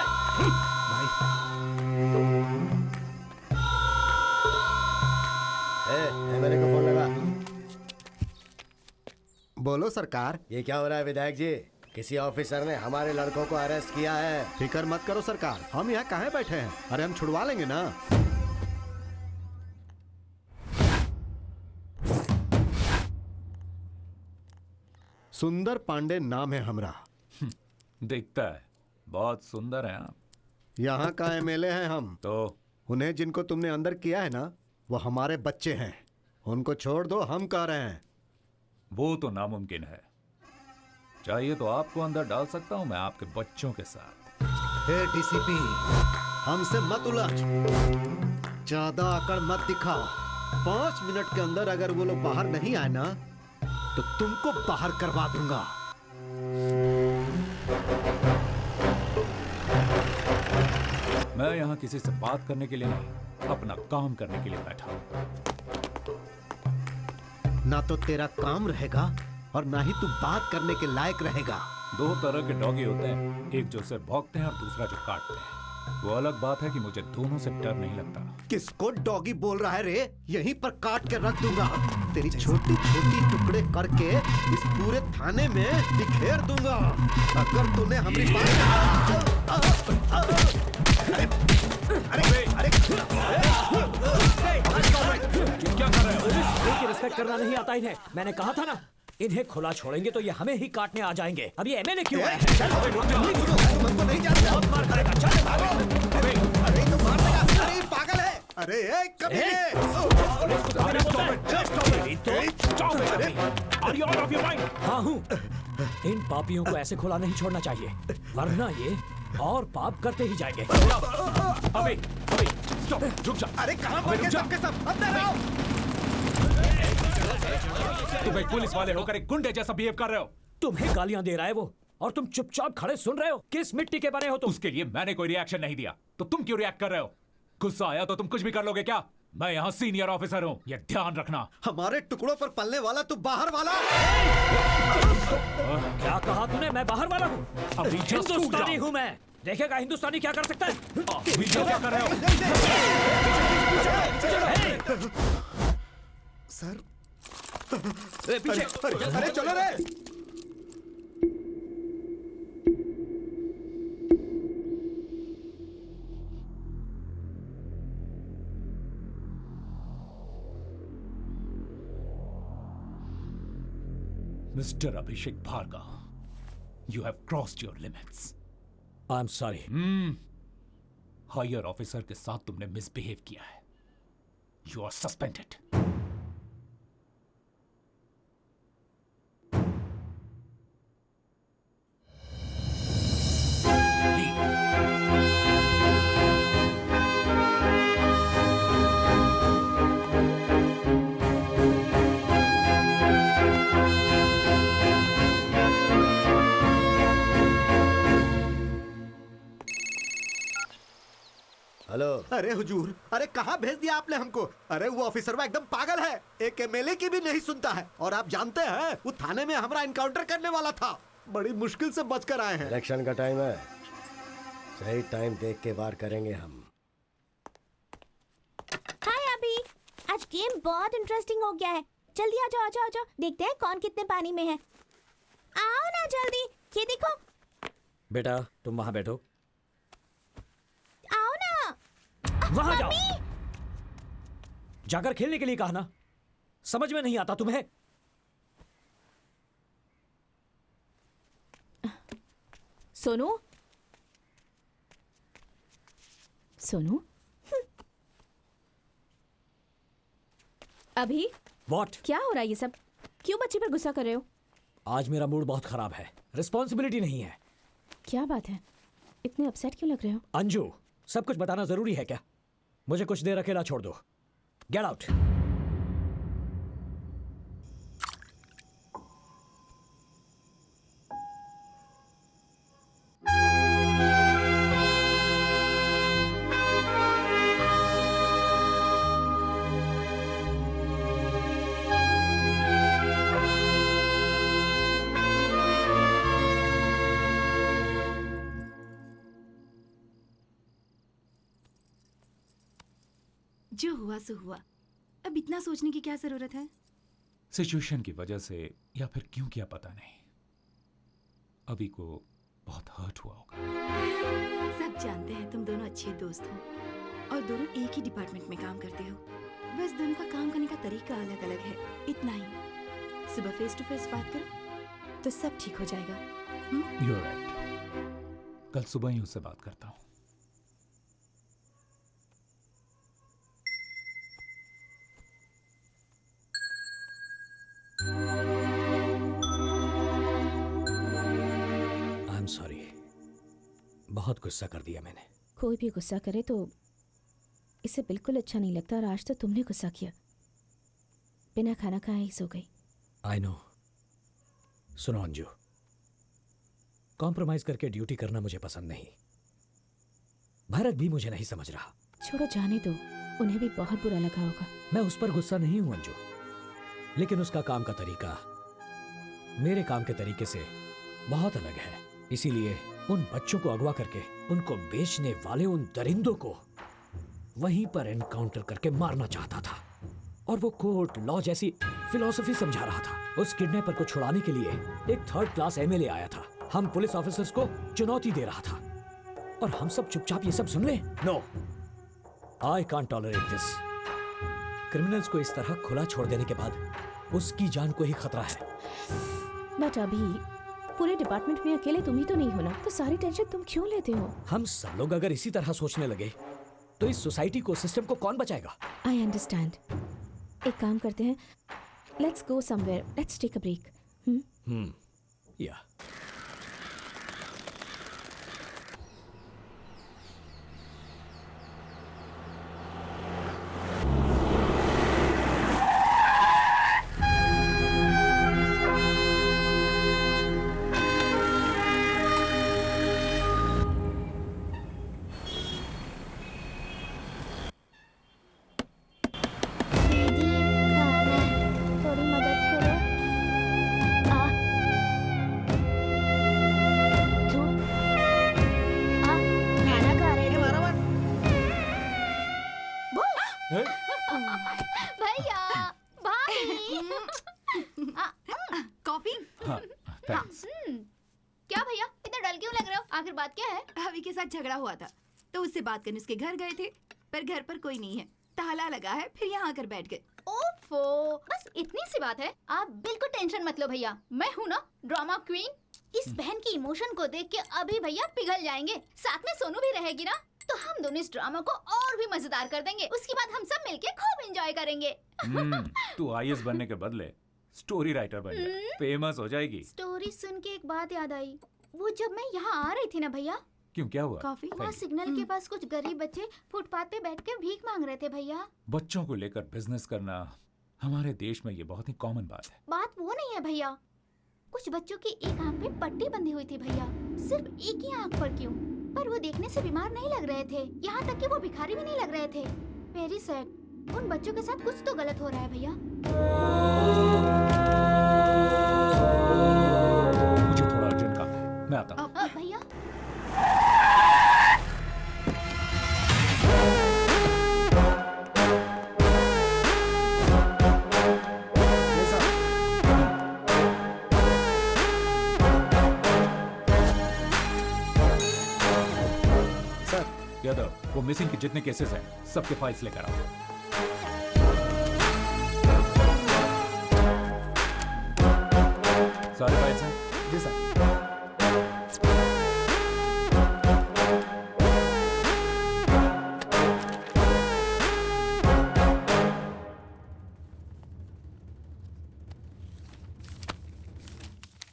G: मेरे को फोन लगा।
H: बोलो सरकार।
G: ये क्या हो रहा है विधायक जी? किसी ऑफिसर ने हमारे लड़कों को अरेस्ट किया है।
H: फिक्र मत करो सरकार, हम यहाँ काहे बैठे हैं? अरे हम छुड़वा लेंगे ना। सुंदर पांडे नाम है हमरा।
N: दिखता है बहुत सुंदर है आप।
H: यहाँ का एमएलए हैं हम।
N: तो
H: उन्हें जिनको तुमने अंदर किया है ना, वो हमारे बच्चे हैं। उनको छोड़ दो, हम कह रहे हैं।
N: वो तो नामुमकिन है। चाहिए तो आपको अंदर डाल सकता हूं मैं आपके बच्चों के साथ।
H: हे डीसीपी, हमसे मत उलझ, ज्यादा अकड़ मत दिखाओ। 5 मिनट के अंदर अगर वो लोग बाहर नहीं आए ना तो तुमको बाहर करवा दूंगा।
N: मैं यहाँ किसी से बात करने के लिए नहीं, अपना काम करने के लिए बैठा हूँ।
H: ना तो तेरा काम रहेगा और ना ही तू बात करने के लायक रहेगा।
N: 2 तरह के डॉगी होते हैं, एक जो सिर्फ भौंकते हैं और दूसरा जो काटते हैं। वो अलग बात है कि मुझे दोनों से डर नहीं लगता।
H: किसको डॉगी बोल रहा है रे? यहीं पर काट के रख दूंगा। तेरी छोटी छोटी टुकड़े करके इस पूरे थाने में बिखेर दूंगा अगर तूने हमारी
L: क्या कर रहे हो? रिस्पेक्ट करना नहीं आता इन्हें। मैंने कहा था ना, इन्हें खुला छोड़ेंगे तो ये हमें ही काटने आ जाएंगे। अब ये एमएलए क्यों है?
H: नहीं जानता। मार खाएगा। चल अरे तू मार देगा। अरे पागल है। अरे
L: हाँ हूँ। इन पापियों को ऐसे खुला नहीं छोड़ना चाहिए, वरना ये और पाप करते ही जाएंगे।
N: अबे स्टॉप, रुक जा।
H: अरे कहाँ भाग गए सबके सब? अंदर आओ।
N: तुम एक पुलिस वाले होकर एक गुंडे जैसा बिहेव कर रहे हो।
L: तुम्हें गालियां दे रहा है वो और तुम चुपचाप खड़े सुन रहे हो। किस मिट्टी के बने हो तुम?
N: उसके लिए मैंने कोई रिएक्शन नहीं दिया तो तुम क्यों रिएक्ट कर रहे हो? गुस्सा आया तो तुम कुछ भी कर लोगे क्या? मैं यहाँ सीनियर ऑफिसर हूँ, ये ध्यान रखना।
H: हमारे टुकड़ों पर पलने वाला तू बाहर वाला।
L: क्या कहा तूने? मैं बाहर वाला हूँ?
N: अभी
L: हिंदुस्तानी हूँ मैं। देखेगा हिंदुस्तानी क्या कर सकता है।
N: क्या कर रहे हो?
E: सर
L: पीछे।
E: अरे चलो रे।
N: Mr. Abhishek Bhargava, you have crossed your limits.
L: I'm sorry.
N: Higher officer के साथ तुमने मिसबिहेव किया है. You are suspended.
H: हेलो। अरे हुजूर, अरे कहाँ भेज दिया आपने हमको? अरे वो ऑफिसर वो एकदम पागल है, एक एमएलए की भी नहीं सुनता है। और आप जानते हैं वो थाने में हमारा इनकाउंटर करने वाला था, बड़ी मुश्किल से बचकर आए हैं।
G: इलेक्शन का टाइम है, सही टाइम देख के वार करेंगे हम।
M: हाय अभी, आज गेम बहुत इंटरेस्टिंग हो गया है। जल्दी आ जाओ, आ जाओ, आ जाओ, देखते हैं कौन कितने पानी में है। आओ ना जल्दी, ये देखो।
L: बेटा तुम वहां बैठो।
M: आओ ना।
L: वहां जाओ। जाकर खेलने के लिए कहा ना, समझ में नहीं आता तुम्हें?
M: सोनू, सोनू, अभी
L: What?
M: क्या हो रहा है ये सब? क्यों बच्ची पर गुस्सा कर रहे हो?
L: आज मेरा मूड बहुत खराब है, रिस्पॉन्सिबिलिटी नहीं है।
M: क्या बात है, इतने अपसेट क्यों लग रहे हो?
L: अंजू, सब कुछ बताना जरूरी है क्या? मुझे कुछ देर अकेला छोड़ दो। Get out.
I: जो हुआ सो हुआ, अब इतना सोचने की क्या जरूरत है?
N: सिचुएशन की वजह से या फिर क्यों किया पता नहीं, अभी को बहुत हर्ट हुआ होगा।
I: सब जानते हैं तुम दोनों अच्छे दोस्त हो और दोनों एक ही डिपार्टमेंट में काम करते हो। बस दोनों का काम करने का तरीका अलग अलग है, इतना ही। सुबह फेस टू फेस बात करो तो सब ठीक हो जाएगा।
N: You're right. कल सुबह ही उससे बात करता हूँ।
L: सॉरी, बहुत गुस्सा कर दिया मैंने।
M: कोई भी गुस्सा करे तो इसे बिल्कुल अच्छा नहीं लगता, और आज तो तुमने गुस्सा किया। बिना खाना खाए ही सो गई।
L: I know. सुनो अंजू, कॉम्प्रोमाइज करके ड्यूटी करना मुझे पसंद नहीं। भरत भी मुझे नहीं समझ रहा।
M: छोड़ो, जाने दो, उन्हें भी बहुत बुरा लगा होगा।
L: मैं उस पर गुस्सा नहीं हूं अंजू, लेकिन उसका काम का तरीका मेरे काम के तरीके से बहुत अलग है। इसीलिए उन बच्चों को अगवा करके उनको बेचने वाले उन दरिंदों को वहीं पर एनकाउंटर करके मारना चाहता था। और वो कोर्ट लॉ जैसी फिलॉसफी समझा रहा था। उस किडनैपर को छुड़ाने के लिए एक थर्ड क्लास एमएलए आया था। हम पुलिस ऑफिसर्स को चुनौती दे रहा था और हम सब चुपचाप ये सब सुन ले? No, I can't tolerate this. Criminals को इस तरह खुला छोड़ देने के बाद उसकी जान को ही खतरा है।
M: बट अभी पूरे डिपार्टमेंट में अकेले तुम ही तो नहीं हो ना, तो सारी टेंशन तुम क्यों लेते हो?
L: हम सब लोग अगर इसी तरह सोचने लगे तो इस सोसाइटी को, सिस्टम को कौन बचाएगा?
M: I understand. एक काम करते हैं, let's go somewhere, let's take a break.
L: या
F: भैया भाभी
I: कॉफी।
N: हाँ, थैंक्स।
F: क्या भैया इतना डल क्यों लग रहे हो? आखिर बात क्या है?
I: हवी के साथ झगड़ा हुआ था तो उससे बात करने उसके घर गए थे, पर घर पर कोई नहीं है, ताला लगा है, फिर यहाँ आकर बैठ गए।
F: ओफो, बस इतनी सी बात है। आप बिल्कुल टेंशन मत लो भैया, मैं हूँ ना ड्रामा क्वीन। इस बहन की इमोशन को देख के अभी भैया पिघल जाएंगे। साथ में सोनू भी रहेगी ना, तो हम दोनों इस ड्रामा को और भी मजेदार कर देंगे। उसके बाद हम सब मिलके खूब एंजॉय करेंगे।
N: तू आईएएस बनने के बदले स्टोरी राइटर बन जा, फेमस हो जाएगी।
F: स्टोरी सुन के एक बात याद आई। वो जब मैं यहाँ आ रही थी ना भैया,
N: क्यों, क्या हुआ?
I: कॉफी।
F: वहाँ सिग्नल के पास कुछ गरीब बच्चे फुटपाथ पे बैठ के भीख मांग रहे थे भैया।
N: बच्चों को लेकर बिजनेस करना हमारे देश में ये बहुत ही कॉमन बात है।
F: बात वो नहीं है भैया, कुछ बच्चों की एक आंख पे पट्टी बंधी हुई थी भैया। सिर्फ एक ही आंख पर क्यों, पर वो देखने से बीमार नहीं लग रहे थे। यहाँ तक कि वो भिखारी भी नहीं लग रहे थे। Very sad. उन बच्चों के साथ कुछ तो गलत हो रहा है भैया।
N: मुझे थोड़ा अर्जेंट काम है, मैं आता हूँ।
F: भैया
N: यादव, वो मिसिंग के जितने केसेस हैं सबके फाइल्स लेकर आओ। सारे फाइल्स हैं?
E: जी सर।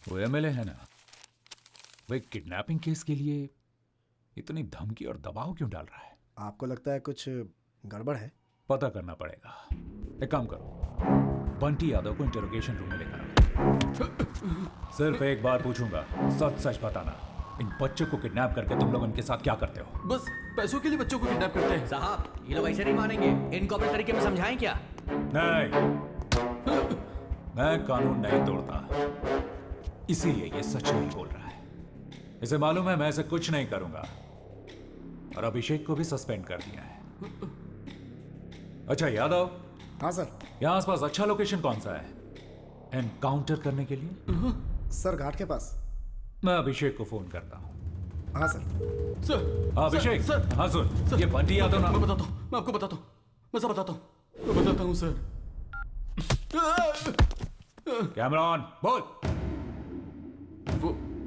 N: वो एमएलए है ना, वो एक किडनैपिंग केस के लिए इतनी धमकी और दबाव क्यों डाल रहा है?
E: आपको लगता है कुछ गड़बड़ है?
N: पता करना पड़ेगा। एक काम करो, बंटी यादव को इंटरोगेशन रूम में लेकर आओ। सिर्फ एक बार पूछूंगा, सच सच बताना, इन बच्चों को किडनैप करके तुम लोग इनके साथ क्या करते हो?
Q: बस पैसों के लिए बच्चों को किडनैप करते हैं।
B: साहब, ये लोग ऐसे नहीं मानेंगे। इनको अपने तरीके में समझाएं क्या?
N: नहीं, मैं कानून नहीं तोड़ता, इसीलिए ये सच नहीं बोल रहा है। इसे मालूम है मैं ऐसे कुछ नहीं करूंगा, और अभिषेक को भी सस्पेंड कर दिया है। अच्छा यादव।
E: हाँ सर।
N: यहाँ आसपास अच्छा लोकेशन कौन सा है एनकाउंटर करने के लिए?
E: सर घाट के पास।
N: मैं अभिषेक को फोन करता हूँ।
E: हाँ सर।
Q: सर।
N: अभिषेक।
Q: सर।
N: हाँ सुन, ये बंटी यादव ना।
Q: मैं बताता हूँ, मैं आपको बताता हूँ, मैं सब बताता हूँ, मैं बताता हूँ सर।
N: कैमरा ऑन, बोल।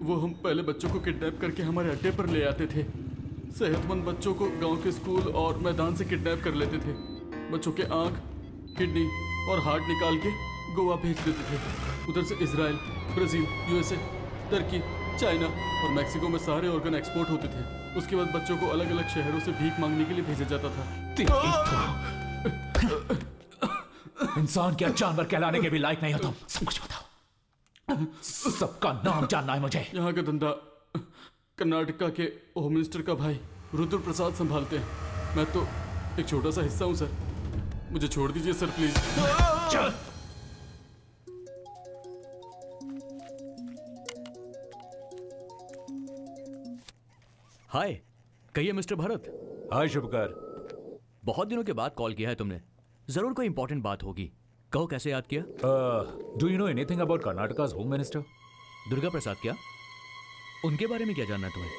Q: वो हम पहले बच्चों को किडनैप करके हमारे अड्डे पर ले आते थे। सेहतमंद बच्चों को गांव के स्कूल और मैदान से किडनैप कर लेते थे। बच्चों के आंख, किडनी और हार्ट निकाल के गोवा भेज देते थे। उधर से इजराइल, ब्राजील, यूएसए, तुर्की, चाइना और मैक्सिको में सारे ऑर्गन एक्सपोर्ट होते थे। उसके बाद बच्चों को अलग अलग शहरों से भीख मांगने के लिए भेजा जाता था।
N: इंसान क्या जानवर कहलाने के भी लायक नहीं हो तुम। सब कुछ बताओ, सबका नाम जानना है मुझे।
Q: यहाँ का धंधा कर्नाटका के होम मिनिस्टर का भाई रुद्र प्रसाद संभालते हैं। मैं तो एक छोटा सा हिस्सा हूँ सर, मुझे छोड़ दीजिए सर प्लीज।
N: चल।
B: हाय, कहिए मिस्टर भरत।
N: हाय शुभकर।
B: बहुत दिनों के बाद कॉल किया है तुमने, जरूर कोई इंपॉर्टेंट बात होगी। कहो कैसे याद किया?
N: Do you know anything about Karnataka's home minister?
B: Durga Prasad क्या? उनके बारे में क्या जानना है तुम्हें?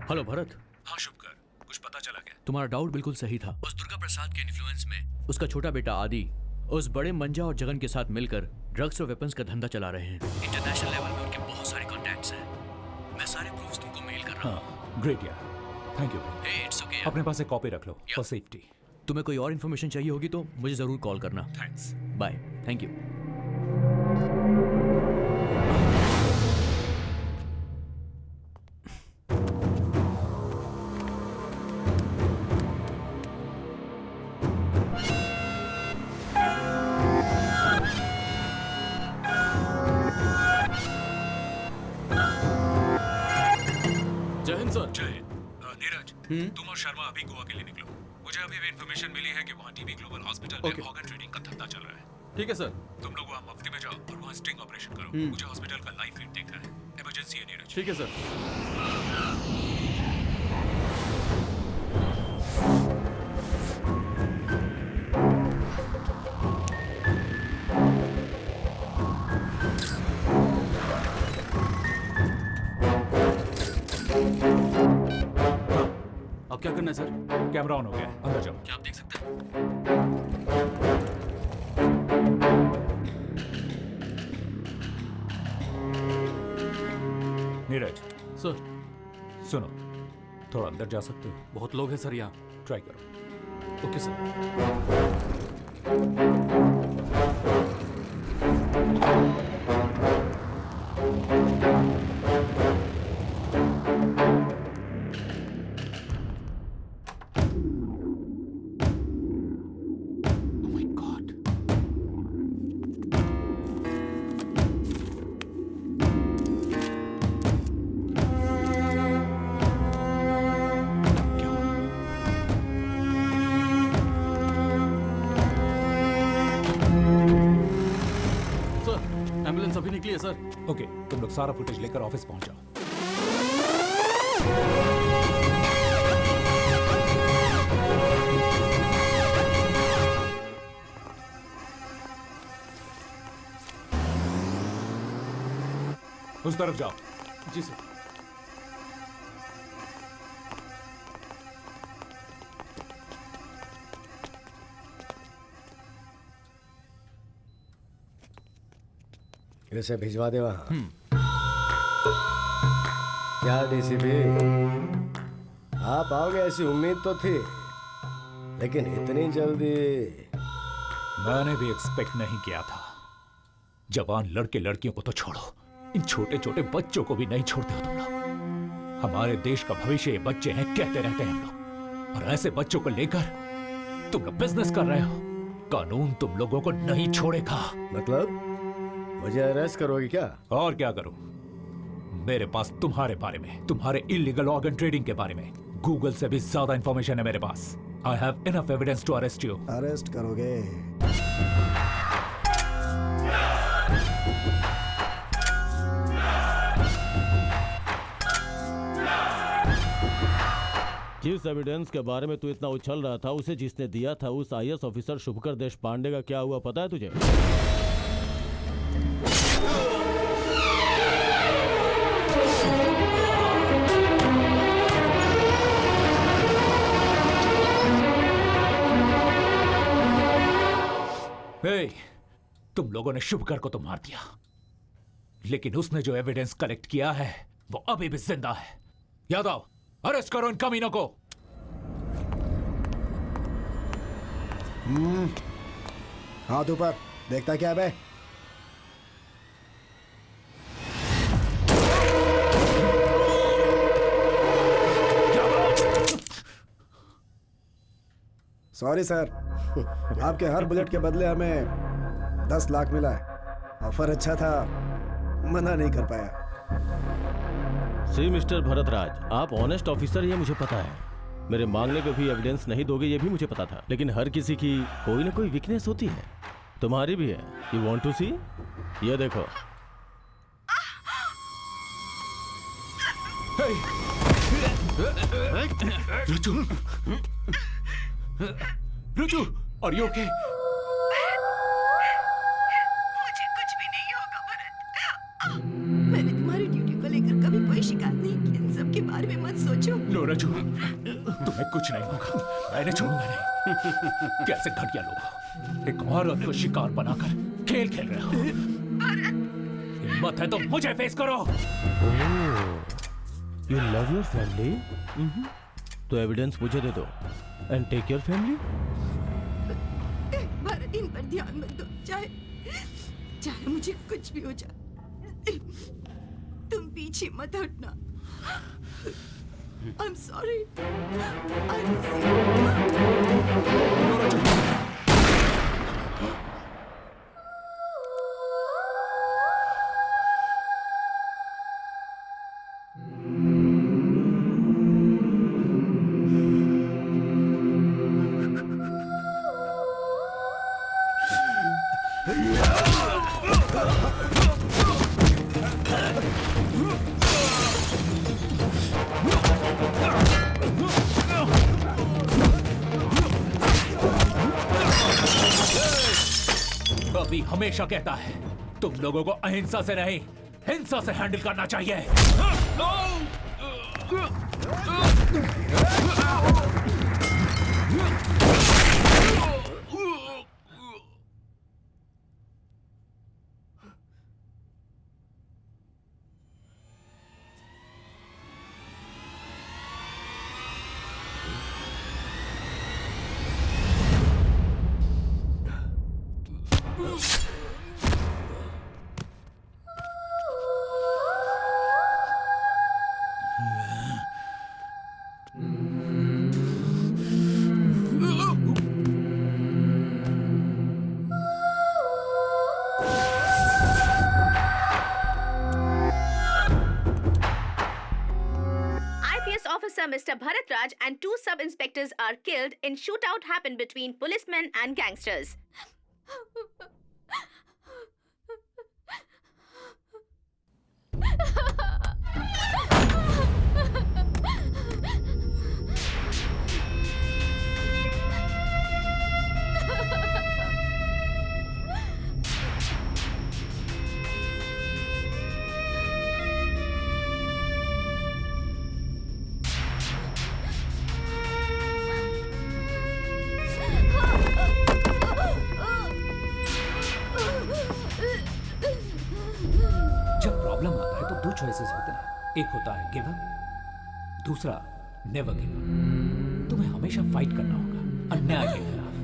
B: हेलो भरत।
N: हाँ शुभकर, कुछ पता चला क्या?
B: तुम्हारा डाउट बिल्कुल सही था। उस दुर्गा प्रसाद के इन्फ्लुएंस में उसका छोटा बेटा आदि उस बड़े मंजा और जगन के साथ मिलकर ड्रग्स और वेपन्स का धंधा चला रहे हैं। इंटरनेशनल लेवल में उनके बहुत सारे कॉन्टैक्ट्स हैं। मैं सारे प्रूफ्स तुमको मेल कर रहा हूँ।
N: ग्रेट यार, थैंक यू।
B: It's okay.
N: अपने पास एक कॉपी रख लो फॉर सेफ्टी।
B: तुम्हें कोई और इन्फॉर्मेशन चाहिए होगी तो मुझे जरूर कॉल करना।
N: थैंक्स।
B: बाय। Thank you.
Q: जय हिंद सर।
N: जय हिंद। नीरज, तुम और शर्मा अभी गोवा के लिए निकलो। मुझे अभी भी इन्फॉर्मेशन मिली है कि वहाँ टीबी ग्लोबल हॉस्पिटल में ऑर्गन ट्रेडिंग का धंधा चल रहा है।
Q: ठीक है सर।
N: तुम लोग वहाँ मुफ्ती में जाओ और वहाँ स्टिंग ऑपरेशन करो। मुझे हॉस्पिटल का लाइव फीड देखना है। इमरजेंसी है नीरज।
Q: ठीक है सर। अब क्या करना है सर?
N: कैमरा ऑन हो गया है, अंदर जाओ।
Q: क्या आप देख सकते हैं?
N: नीरज
Q: सर।
N: सुनो, थोड़ा अंदर जा सकते हो?
Q: बहुत लोग हैं सर यहाँ।
N: ट्राई करो।
Q: Okay sir. एम्बुलेंस अभी निकली है सर।
N: ओके, तुम लोग सारा फुटेज लेकर ऑफिस पहुंच जाओ। उस तरफ जाओ।
Q: जी सर।
G: इसे भिजवा दे वहां। क्या डीसीपी, आप आओगे ऐसी उम्मीद तो थी, लेकिन इतनी जल्दी
N: मैंने भी एक्सपेक्ट नहीं किया था। जवान लड़के लड़कियों को तो छोड़ो, इन छोटे छोटे बच्चों को भी नहीं छोड़ते हो तुम लोग। हमारे देश का भविष्य ये बच्चे हैं, कहते रहते हैं हम लोग, और ऐसे बच्चों को लेकर तुम लोग बिजनेस कर रहे हो। कानून तुम लोगों को नहीं छोड़ेगा।
G: मतलब मुझे अरेस्ट करोगे क्या?
N: और क्या करूं? मेरे पास तुम्हारे बारे में, तुम्हारे इलीगल ऑर्गन ट्रेडिंग के बारे में गूगल से भी ज्यादा इंफॉर्मेशन है मेरे पास। I have enough evidence to arrest you.
E: Arrest करोगे?
O: जिस एविडेंस के बारे में तू इतना उछल रहा था, उसे जिसने दिया था उस आईएएस ऑफिसर शुभकर देश पांडे का क्या हुआ पता है तुझे?
N: Hey, तुम लोगों ने शुभकर को तो मार दिया, लेकिन उसने जो एविडेंस कलेक्ट किया है वो अभी भी जिंदा है। यादव, अरेस्ट करो इन कमीनों को।
E: हाथ ऊपर, देखता क्या बे? सॉरी सर, आपके हर बुलेट के बदले हमें 10 लाख मिला है। ऑफर अच्छा था, मना नहीं कर पाया।
O: सी मिस्टर भरतराज, आप ऑनेस्ट ऑफिसर ये मुझे पता है। मेरे मांगने पे भी एविडेंस नहीं दोगे ये भी मुझे पता था, लेकिन हर किसी की कोई ना कोई वीकनेस होती है, तुम्हारी भी है। यू वांट टू सी? ये देखो।
N: रुचु, और यू ओके?
I: मुझे कुछ भी नहीं होगा भरत। मैंने तुम्हारी ड्यूटी को लेकर कभी कोई शिकायत नहीं की। इन सब के बारे में मत सोचो।
N: लो रजू, तुम्हें कुछ नहीं होगा, मैंने छोड़ूंगा नहीं। कैसे घटिया लोग एक औरत को शिकार बनाकर खेल खेल रहे हो। हिम्मत है तो मुझे फेस करो।
O: You love your family? तो एविडेंस मुझे दे दो and take your family.
I: Bharat, इन पर ध्यान मत दो, चाहे मुझे कुछ भी हो जाए। तुम पीछे मत हटना। I'm sorry. I miss you.
N: Ravi हमेशा कहता है तुम लोगों को अहिंसा से नहीं हिंसा से हैंडल करना चाहिए।
D: Officer Mr. Bharat Raj and 2 sub-inspectors are killed in shootout happened between policemen and gangsters.
L: जब प्रॉब्लम आता है तो 2 चॉइसेस होते हैं, एक होता है गिव अप, दूसरा नेवर गिव अप। तुम्हें हमेशा फाइट करना होगा अन्याय के खिलाफ।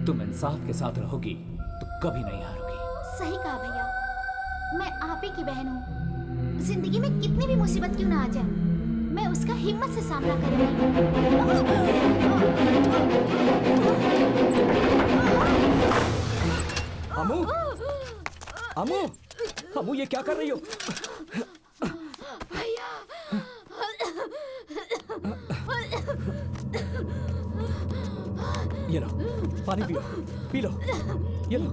L: तुम इंसाफ के साथ रहोगी तो कभी नहीं हारोगी।
F: सही कहा भैया, मैं आप ही की बहन हूँ। जिंदगी में कितनी भी मुसीबत क्यों ना आ जाए, मैं उसका हिम्मत से सामना करूंगी।
L: अमू, अमू, अमू ये क्या कर रही हो?
F: भैया,
L: ये लो, पानी पियो, पी लो, ये लो।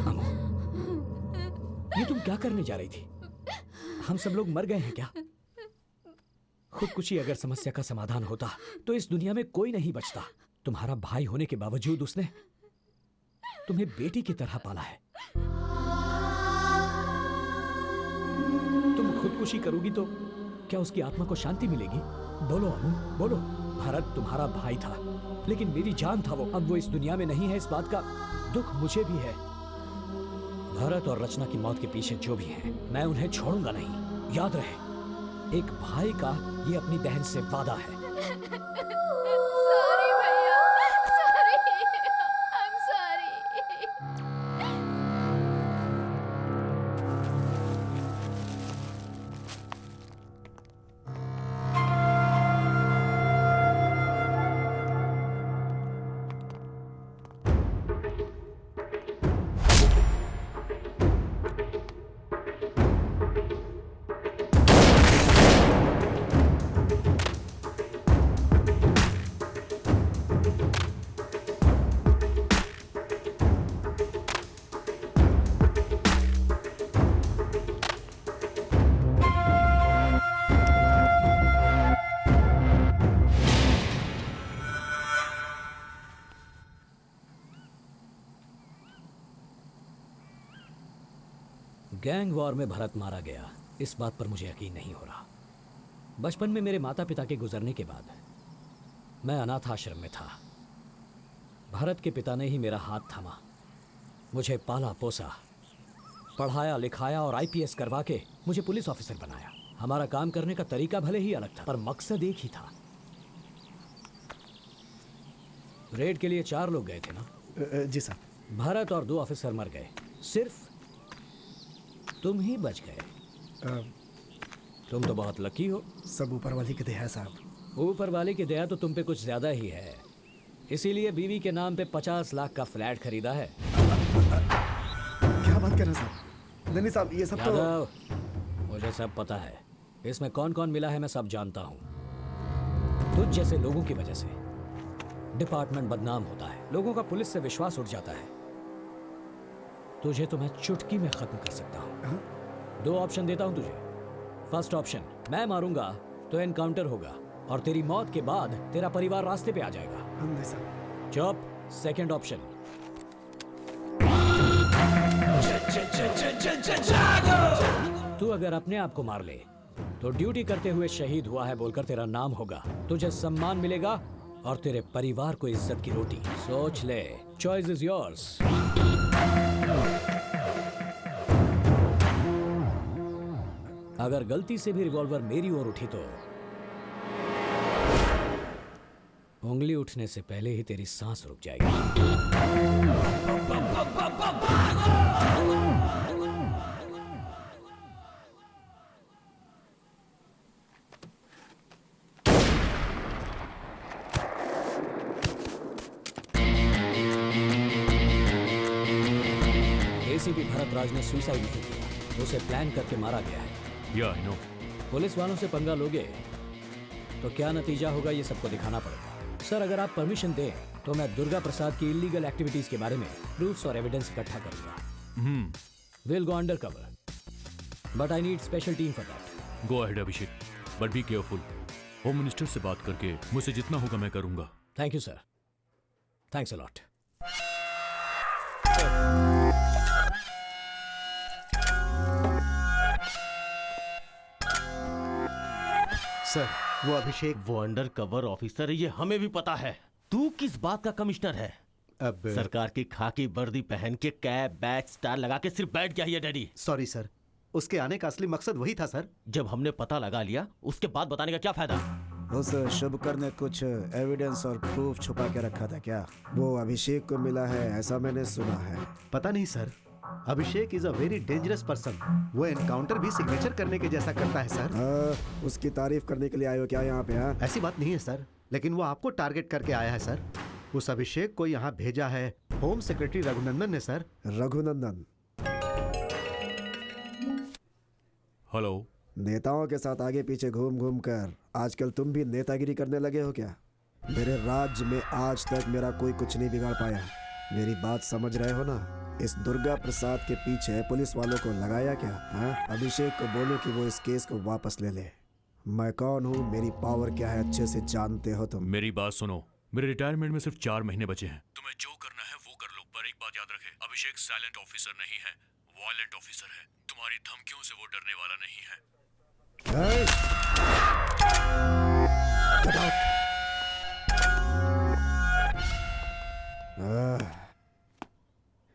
L: अमू, ये तुम क्या करने जा रही थी? हम सब लोग मर गए हैं क्या? खुदकुशी अगर समस्या का समाधान होता तो इस दुनिया में कोई नहीं बचता। तुम्हारा भाई होने के बावजूद उसने तुम्हें बेटी की तरह पाला है। तुम खुदकुशी करोगी तो क्या उसकी आत्मा को शांति मिलेगी? बोलो अमू, बोलो। भरत तुम्हारा भाई था, लेकिन मेरी जान था वो। अब वो इस दुनिया में नहीं है, इस बात का दुख मुझे भी है। भरत और रचना की मौत के पीछे जो भी है, मैं उन्हें छोड़ूंगा नहीं। याद रहे, एक भाई का ये अपनी बहन से वादा है।
F: सॉरी भैया, sorry, I am sorry.
L: Gang war में भरत मारा गया, इस बात पर मुझे यकीन नहीं हो रहा। बचपन में मेरे माता पिता के गुजरने के बाद मैं अनाथ आश्रम में था। भरत के पिता ने ही मेरा हाथ थामा, मुझे पाला पोसा, पढ़ाया लिखाया और आईपीएस करवा के मुझे पुलिस ऑफिसर बनाया। हमारा काम करने का तरीका भले ही अलग था, पर मकसद एक ही था। रेड के लिए 4 लोग गए थे ना?
E: जी सर।
L: भरत और 2 ऑफिसर मर गए, सिर्फ तुम ही बच गए। तुम तो बहुत लकी हो।
E: सब ऊपर वाले की दया है साहब।
L: ऊपर वाले की दया तो तुम पे कुछ ज्यादा ही है, इसीलिए बीवी के नाम पे 50 लाख का फ्लैट खरीदा है।
E: क्या बात कर रहे हैं साहब? नहीं साहब, ये सब
L: यादव, मुझे सब पता है। इसमें कौन कौन मिला है मैं सब जानता हूँ। तुझ जैसे लोगों की वजह से डिपार्टमेंट बदनाम होता है, लोगों का पुलिस से विश्वास उठ जाता है। तुझे तो मैं चुटकी में खत्म कर सकता हूँ। 2 ऑप्शन देता हूँ तुझे। फर्स्ट ऑप्शन, मैं मारूंगा तो एनकाउंटर होगा, और तेरी मौत के बाद तेरा परिवार रास्ते पे आ जाएगा।
E: हमने सब
L: चुप। सेकंड ऑप्शन, तू अगर अपने आप को मार ले तो ड्यूटी करते हुए शहीद हुआ है बोलकर तेरा नाम होगा, तुझे सम्मान मिलेगा और तेरे परिवार को इज्जत की रोटी। सोच ले, चॉइस इज योर्स। अगर गलती से भी रिवॉल्वर मेरी ओर उठी तो उंगली उठने से पहले ही तेरी सांस रुक जाएगी। एसीपी भरतराज ने सुसाइड नहीं किया, उसे प्लान करके मारा गया है।
B: या आई नो।
L: पुलिस वालों से पंगा लोगे तो क्या नतीजा होगा ये सबको दिखाना पड़ेगा। सर, अगर आप परमिशन दें तो मैं दुर्गा प्रसाद की इलीगल एक्टिविटीज के बारे में प्रूफ्स और एविडेंस इकट्ठा करूंगा। Will go under cover, but I need special team for that.
B: Go ahead Abhishek, but be careful. Home minister से बात करके मुझसे जितना होगा मैं करूंगा।
L: Thank you sir, thanks a lot.
H: Sir, वो अभिषेक,
O: वो अंडर कवर ऑफिसर है, ये हमें भी पता है। तू किस बात का कमिश्नर है?
H: अब
O: सरकार की खाकी वर्दी पहन के कैप बैच स्टार लगा के सिर्फ बैठ गया है ये डैडी।
H: सॉरी सर, उसके आने का असली मकसद वही था सर।
O: जब हमने पता लगा लिया उसके बाद बताने का क्या फायदा?
E: उस शुभकर ने कुछ एविडेंस और प्रूफ छुपा के रखा था क्या? वो अभिषेक को मिला है ऐसा मैंने सुना है।
H: पता नहीं sir, Abhishek is a very dangerous person. वो एनकाउंटर भी सिग्नेचर करने के जैसा करता है सर।
E: उसकी तारीफ करने के लिए आए हो क्या यहाँ पे? हाँ,
H: ऐसी बात नहीं है सर, लेकिन वो आपको टारगेट करके आया है सर। उस अभिषेक को यहाँ भेजा है होम सेक्रेटरी रघुनंदन ने सर।
E: रघुनंदन?
B: हेलो।
E: नेताओं के साथ आगे पीछे घूम घूम कर आजकल तुम भी नेतागिरी करने लगे हो क्या? मेरे राज्य में आज तक मेरा कोई कुछ नहीं बिगाड़ पाया। मेरी बात समझ रहे हो ना? इस दुर्गा प्रसाद के पीछे पुलिस वालों को लगाया क्या? हाँ, अभिषेक को बोलो कि वो इस केस को वापस ले ले। मैं कौन हूँ, मेरी पावर क्या है, अच्छे से जानते हो तुम।
B: मेरी बात सुनो, मेरे रिटायरमेंट में सिर्फ 4 महीने बचे हैं। तुम्हें जो करना है वो कर लो, पर एक बात याद रखे, अभिषेक साइलेंट ऑफिसर नहीं है, वायलेंट ऑफिसर है। तुम्हारी धमकियों से वो डरने वाला नहीं है।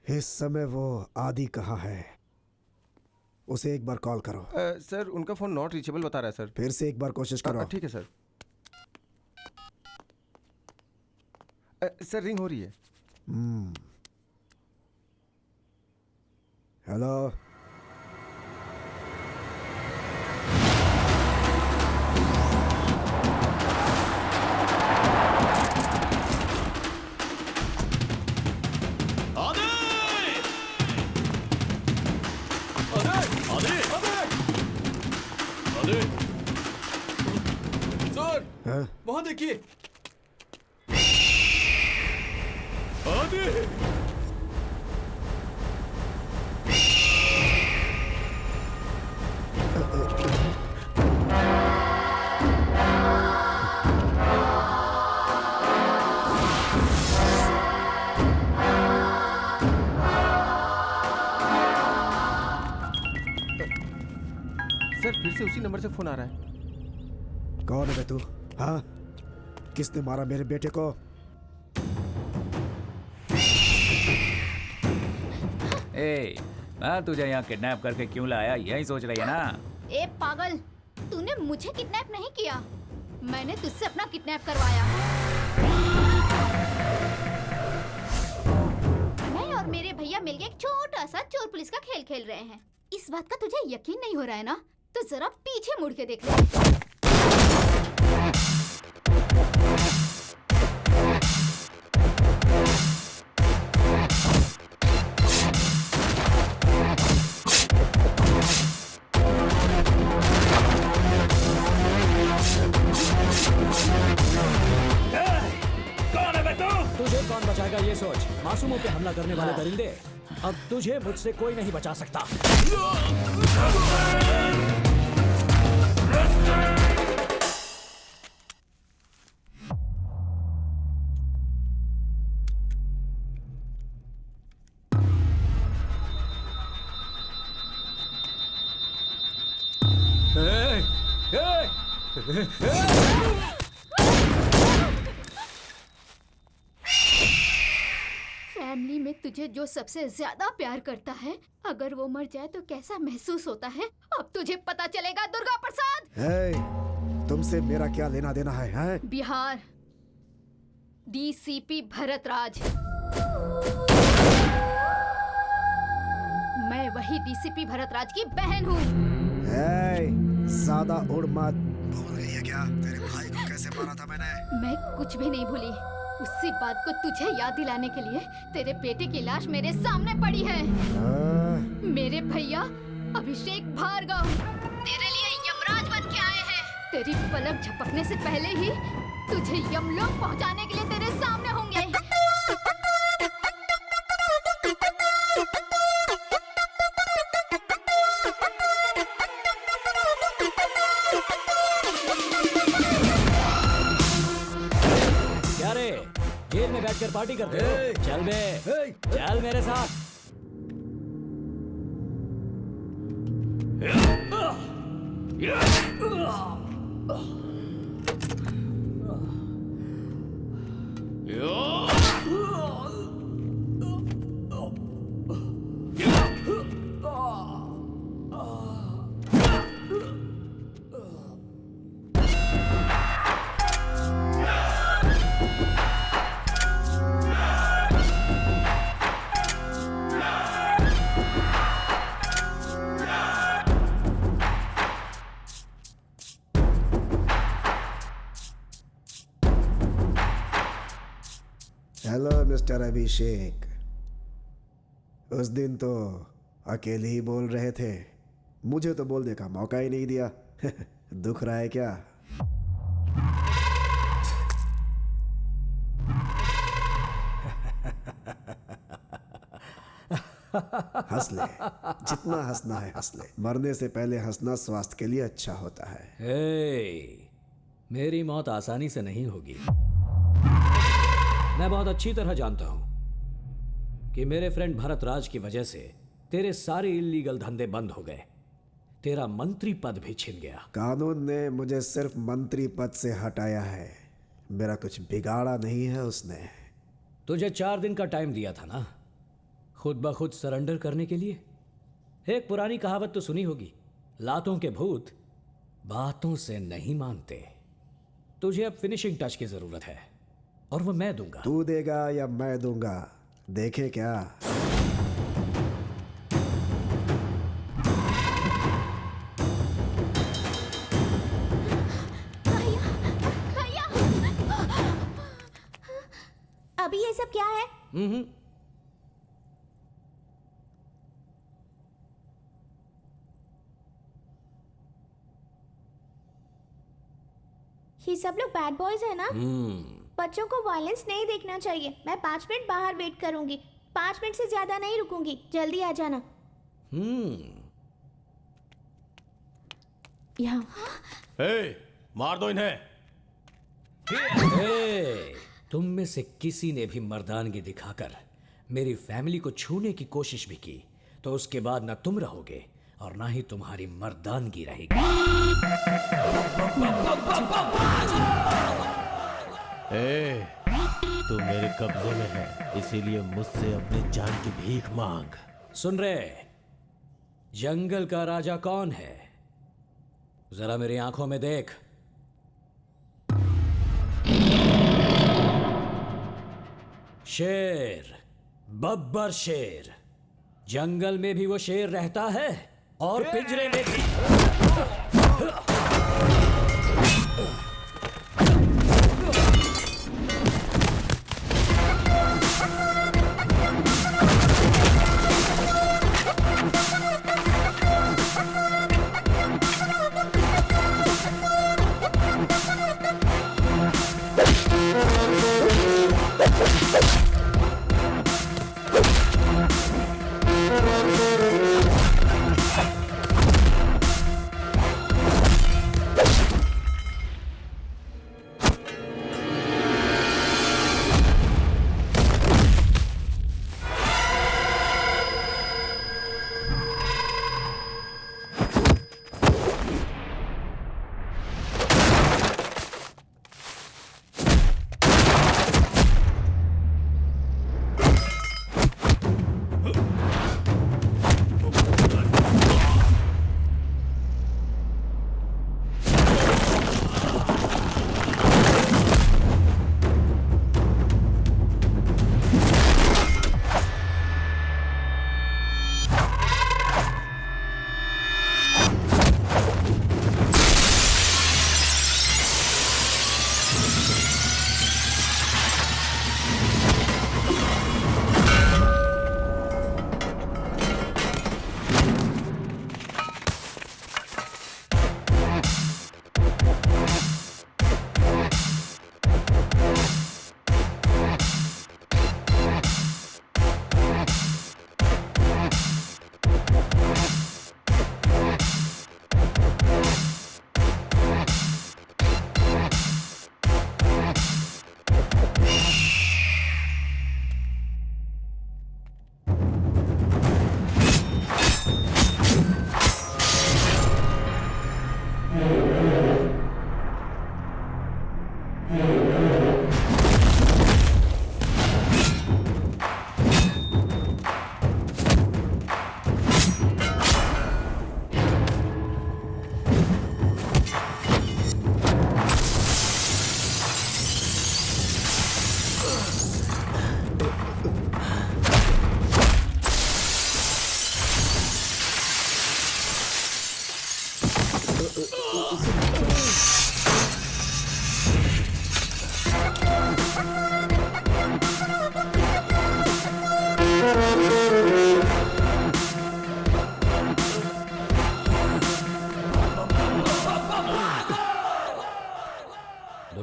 E: इस समय वो आदि कहाँ है? उसे एक बार कॉल करो।
A: सर, उनका फोन नॉट रीचेबल बता रहा है सर।
E: फिर से एक बार कोशिश करो।
A: ठीक है सर। सर, रिंग हो रही है।
E: हेलो।
Q: सर, वहां देखिए।
A: सर, फिर से उसी नंबर से फोन आ रहा है।
E: कौन है बे तू? हाँ, किसने मारा मेरे बेटे को?
R: ए, मैं तुझे यहाँ किडनैप करके क्यों लाया, यही सोच रही है ना?
F: ए पागल, तूने मुझे किडनैप नहीं किया, मैंने तुझसे अपना किडनैप करवाया। मैं और मेरे भैया मिलके एक छोटा सा चोर पुलिस का खेल खेल रहे हैं। इस बात का तुझे यकीन नहीं हो रहा है ना? तो जरा पीछे मुड़ के देख ले।
L: तुझे कौन बचाएगा ये सोच। मासूमों पे हमला करने वाले दरिंदे, अब तुझे मुझसे कोई नहीं बचा सकता।
F: फैमिली में तुझे जो सबसे ज्यादा प्यार करता है, अगर वो मर जाए तो कैसा महसूस होता है, अब तुझे पता चलेगा दुर्गा प्रसाद।
E: हे, तुमसे मेरा क्या लेना देना है, हैं?
F: बिहार डीसीपी भरत राज। मैं वही डीसीपी भरत राज की बहन हूँ।
E: हे, ज्यादा उड़ मत। भूल गई है क्या तेरे भाई को कैसे मारा था मैंने?
F: मैं कुछ भी नहीं भूली। उसी बात को तुझे याद दिलाने के लिए तेरे बेटे की लाश मेरे सामने पड़ी है। मेरे भैया अभिषेक भार्गव तेरे लिए यमराज बन के आए हैं। तेरी पलक झपकने से पहले ही तुझे यमलोक पहुंचाने के लिए तेरे सामने होंगे।
L: क्या रे, जेल में बैठकर पार्टी करते हो? चल बे, चल मेरे साथ।
E: हेलो मिस्टर अभिषेक। उस दिन तो अकेले ही बोल रहे थे, मुझे तो बोलने का मौका ही नहीं दिया। दुख रहा है क्या? हंस ले, जितना हंसना है हंस ले। मरने से पहले हंसना स्वास्थ्य के लिए अच्छा होता है।
L: हे, मेरी मौत आसानी से नहीं होगी। मैं बहुत अच्छी तरह जानता हूं कि मेरे फ्रेंड भरत राज की वजह से तेरे सारे इल्लीगल धंधे बंद हो गए। तेरा मंत्री पद भी छिन गया।
E: कानून ने मुझे सिर्फ मंत्री पद से हटाया है, मेरा कुछ बिगाड़ा नहीं है उसने।
L: तुझे 4 दिन का टाइम दिया था ना, खुद ब खुद सरेंडर करने के लिए। एक पुरानी कहावत तो सुनी होगी, लातों के भूत बातों से नहीं मानते। तुझे अब फिनिशिंग टच की जरूरत है और वो मैं दूंगा।
E: तू देगा या मैं दूंगा, देखे क्या?
M: अभी ये सब क्या है? ये सब लोग बैड बॉयज है ना? बच्चों को वायलेंस नहीं देखना चाहिए। मैं 5 मिनट बाहर वेट करूंगी। 5 मिनट से ज्यादा नहीं रुकूंगी। जल्दी आ जाना। यहाँ।
O: मार दो इन्हें।
L: तुम में से किसी ने भी मर्दानगी दिखाकर मेरी फैमिली को छूने की कोशिश भी की तो उसके बाद ना तुम रहोगे और ना ही तुम्हारी मर्दानगी रहेगी।
O: तू मेरे कब्जे में है, इसीलिए मुझसे अपनी जान की भीख मांग।
L: सुन रहे, जंगल का राजा कौन है? जरा मेरी आंखों में देख। शेर, बब्बर शेर। जंगल में भी वो शेर रहता है और पिंजरे में भी।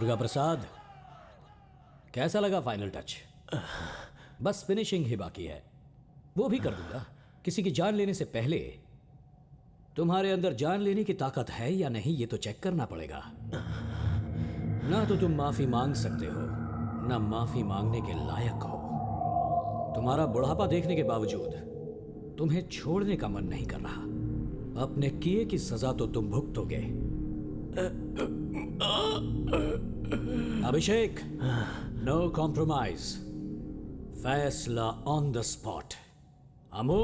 L: दुर्गा प्रसाद, कैसा लगा फाइनल टच? बस फिनिशिंग ही बाकी है, वो भी कर दूंगा। किसी की जान लेने से पहले तुम्हारे अंदर जान लेने की ताकत है या नहीं ये तो चेक करना पड़ेगा। ना तो तुम माफी मांग सकते हो, ना माफी मांगने के लायक हो। तुम्हारा बुढ़ापा देखने के बावजूद तुम्हें छोड़ने का मन नहीं कर रहा। अपने किए की सजा तो तुम भुगतोगे। अभिषेक, नो कॉम्प्रोमाइज, फैसला ऑन द स्पॉट। अमो,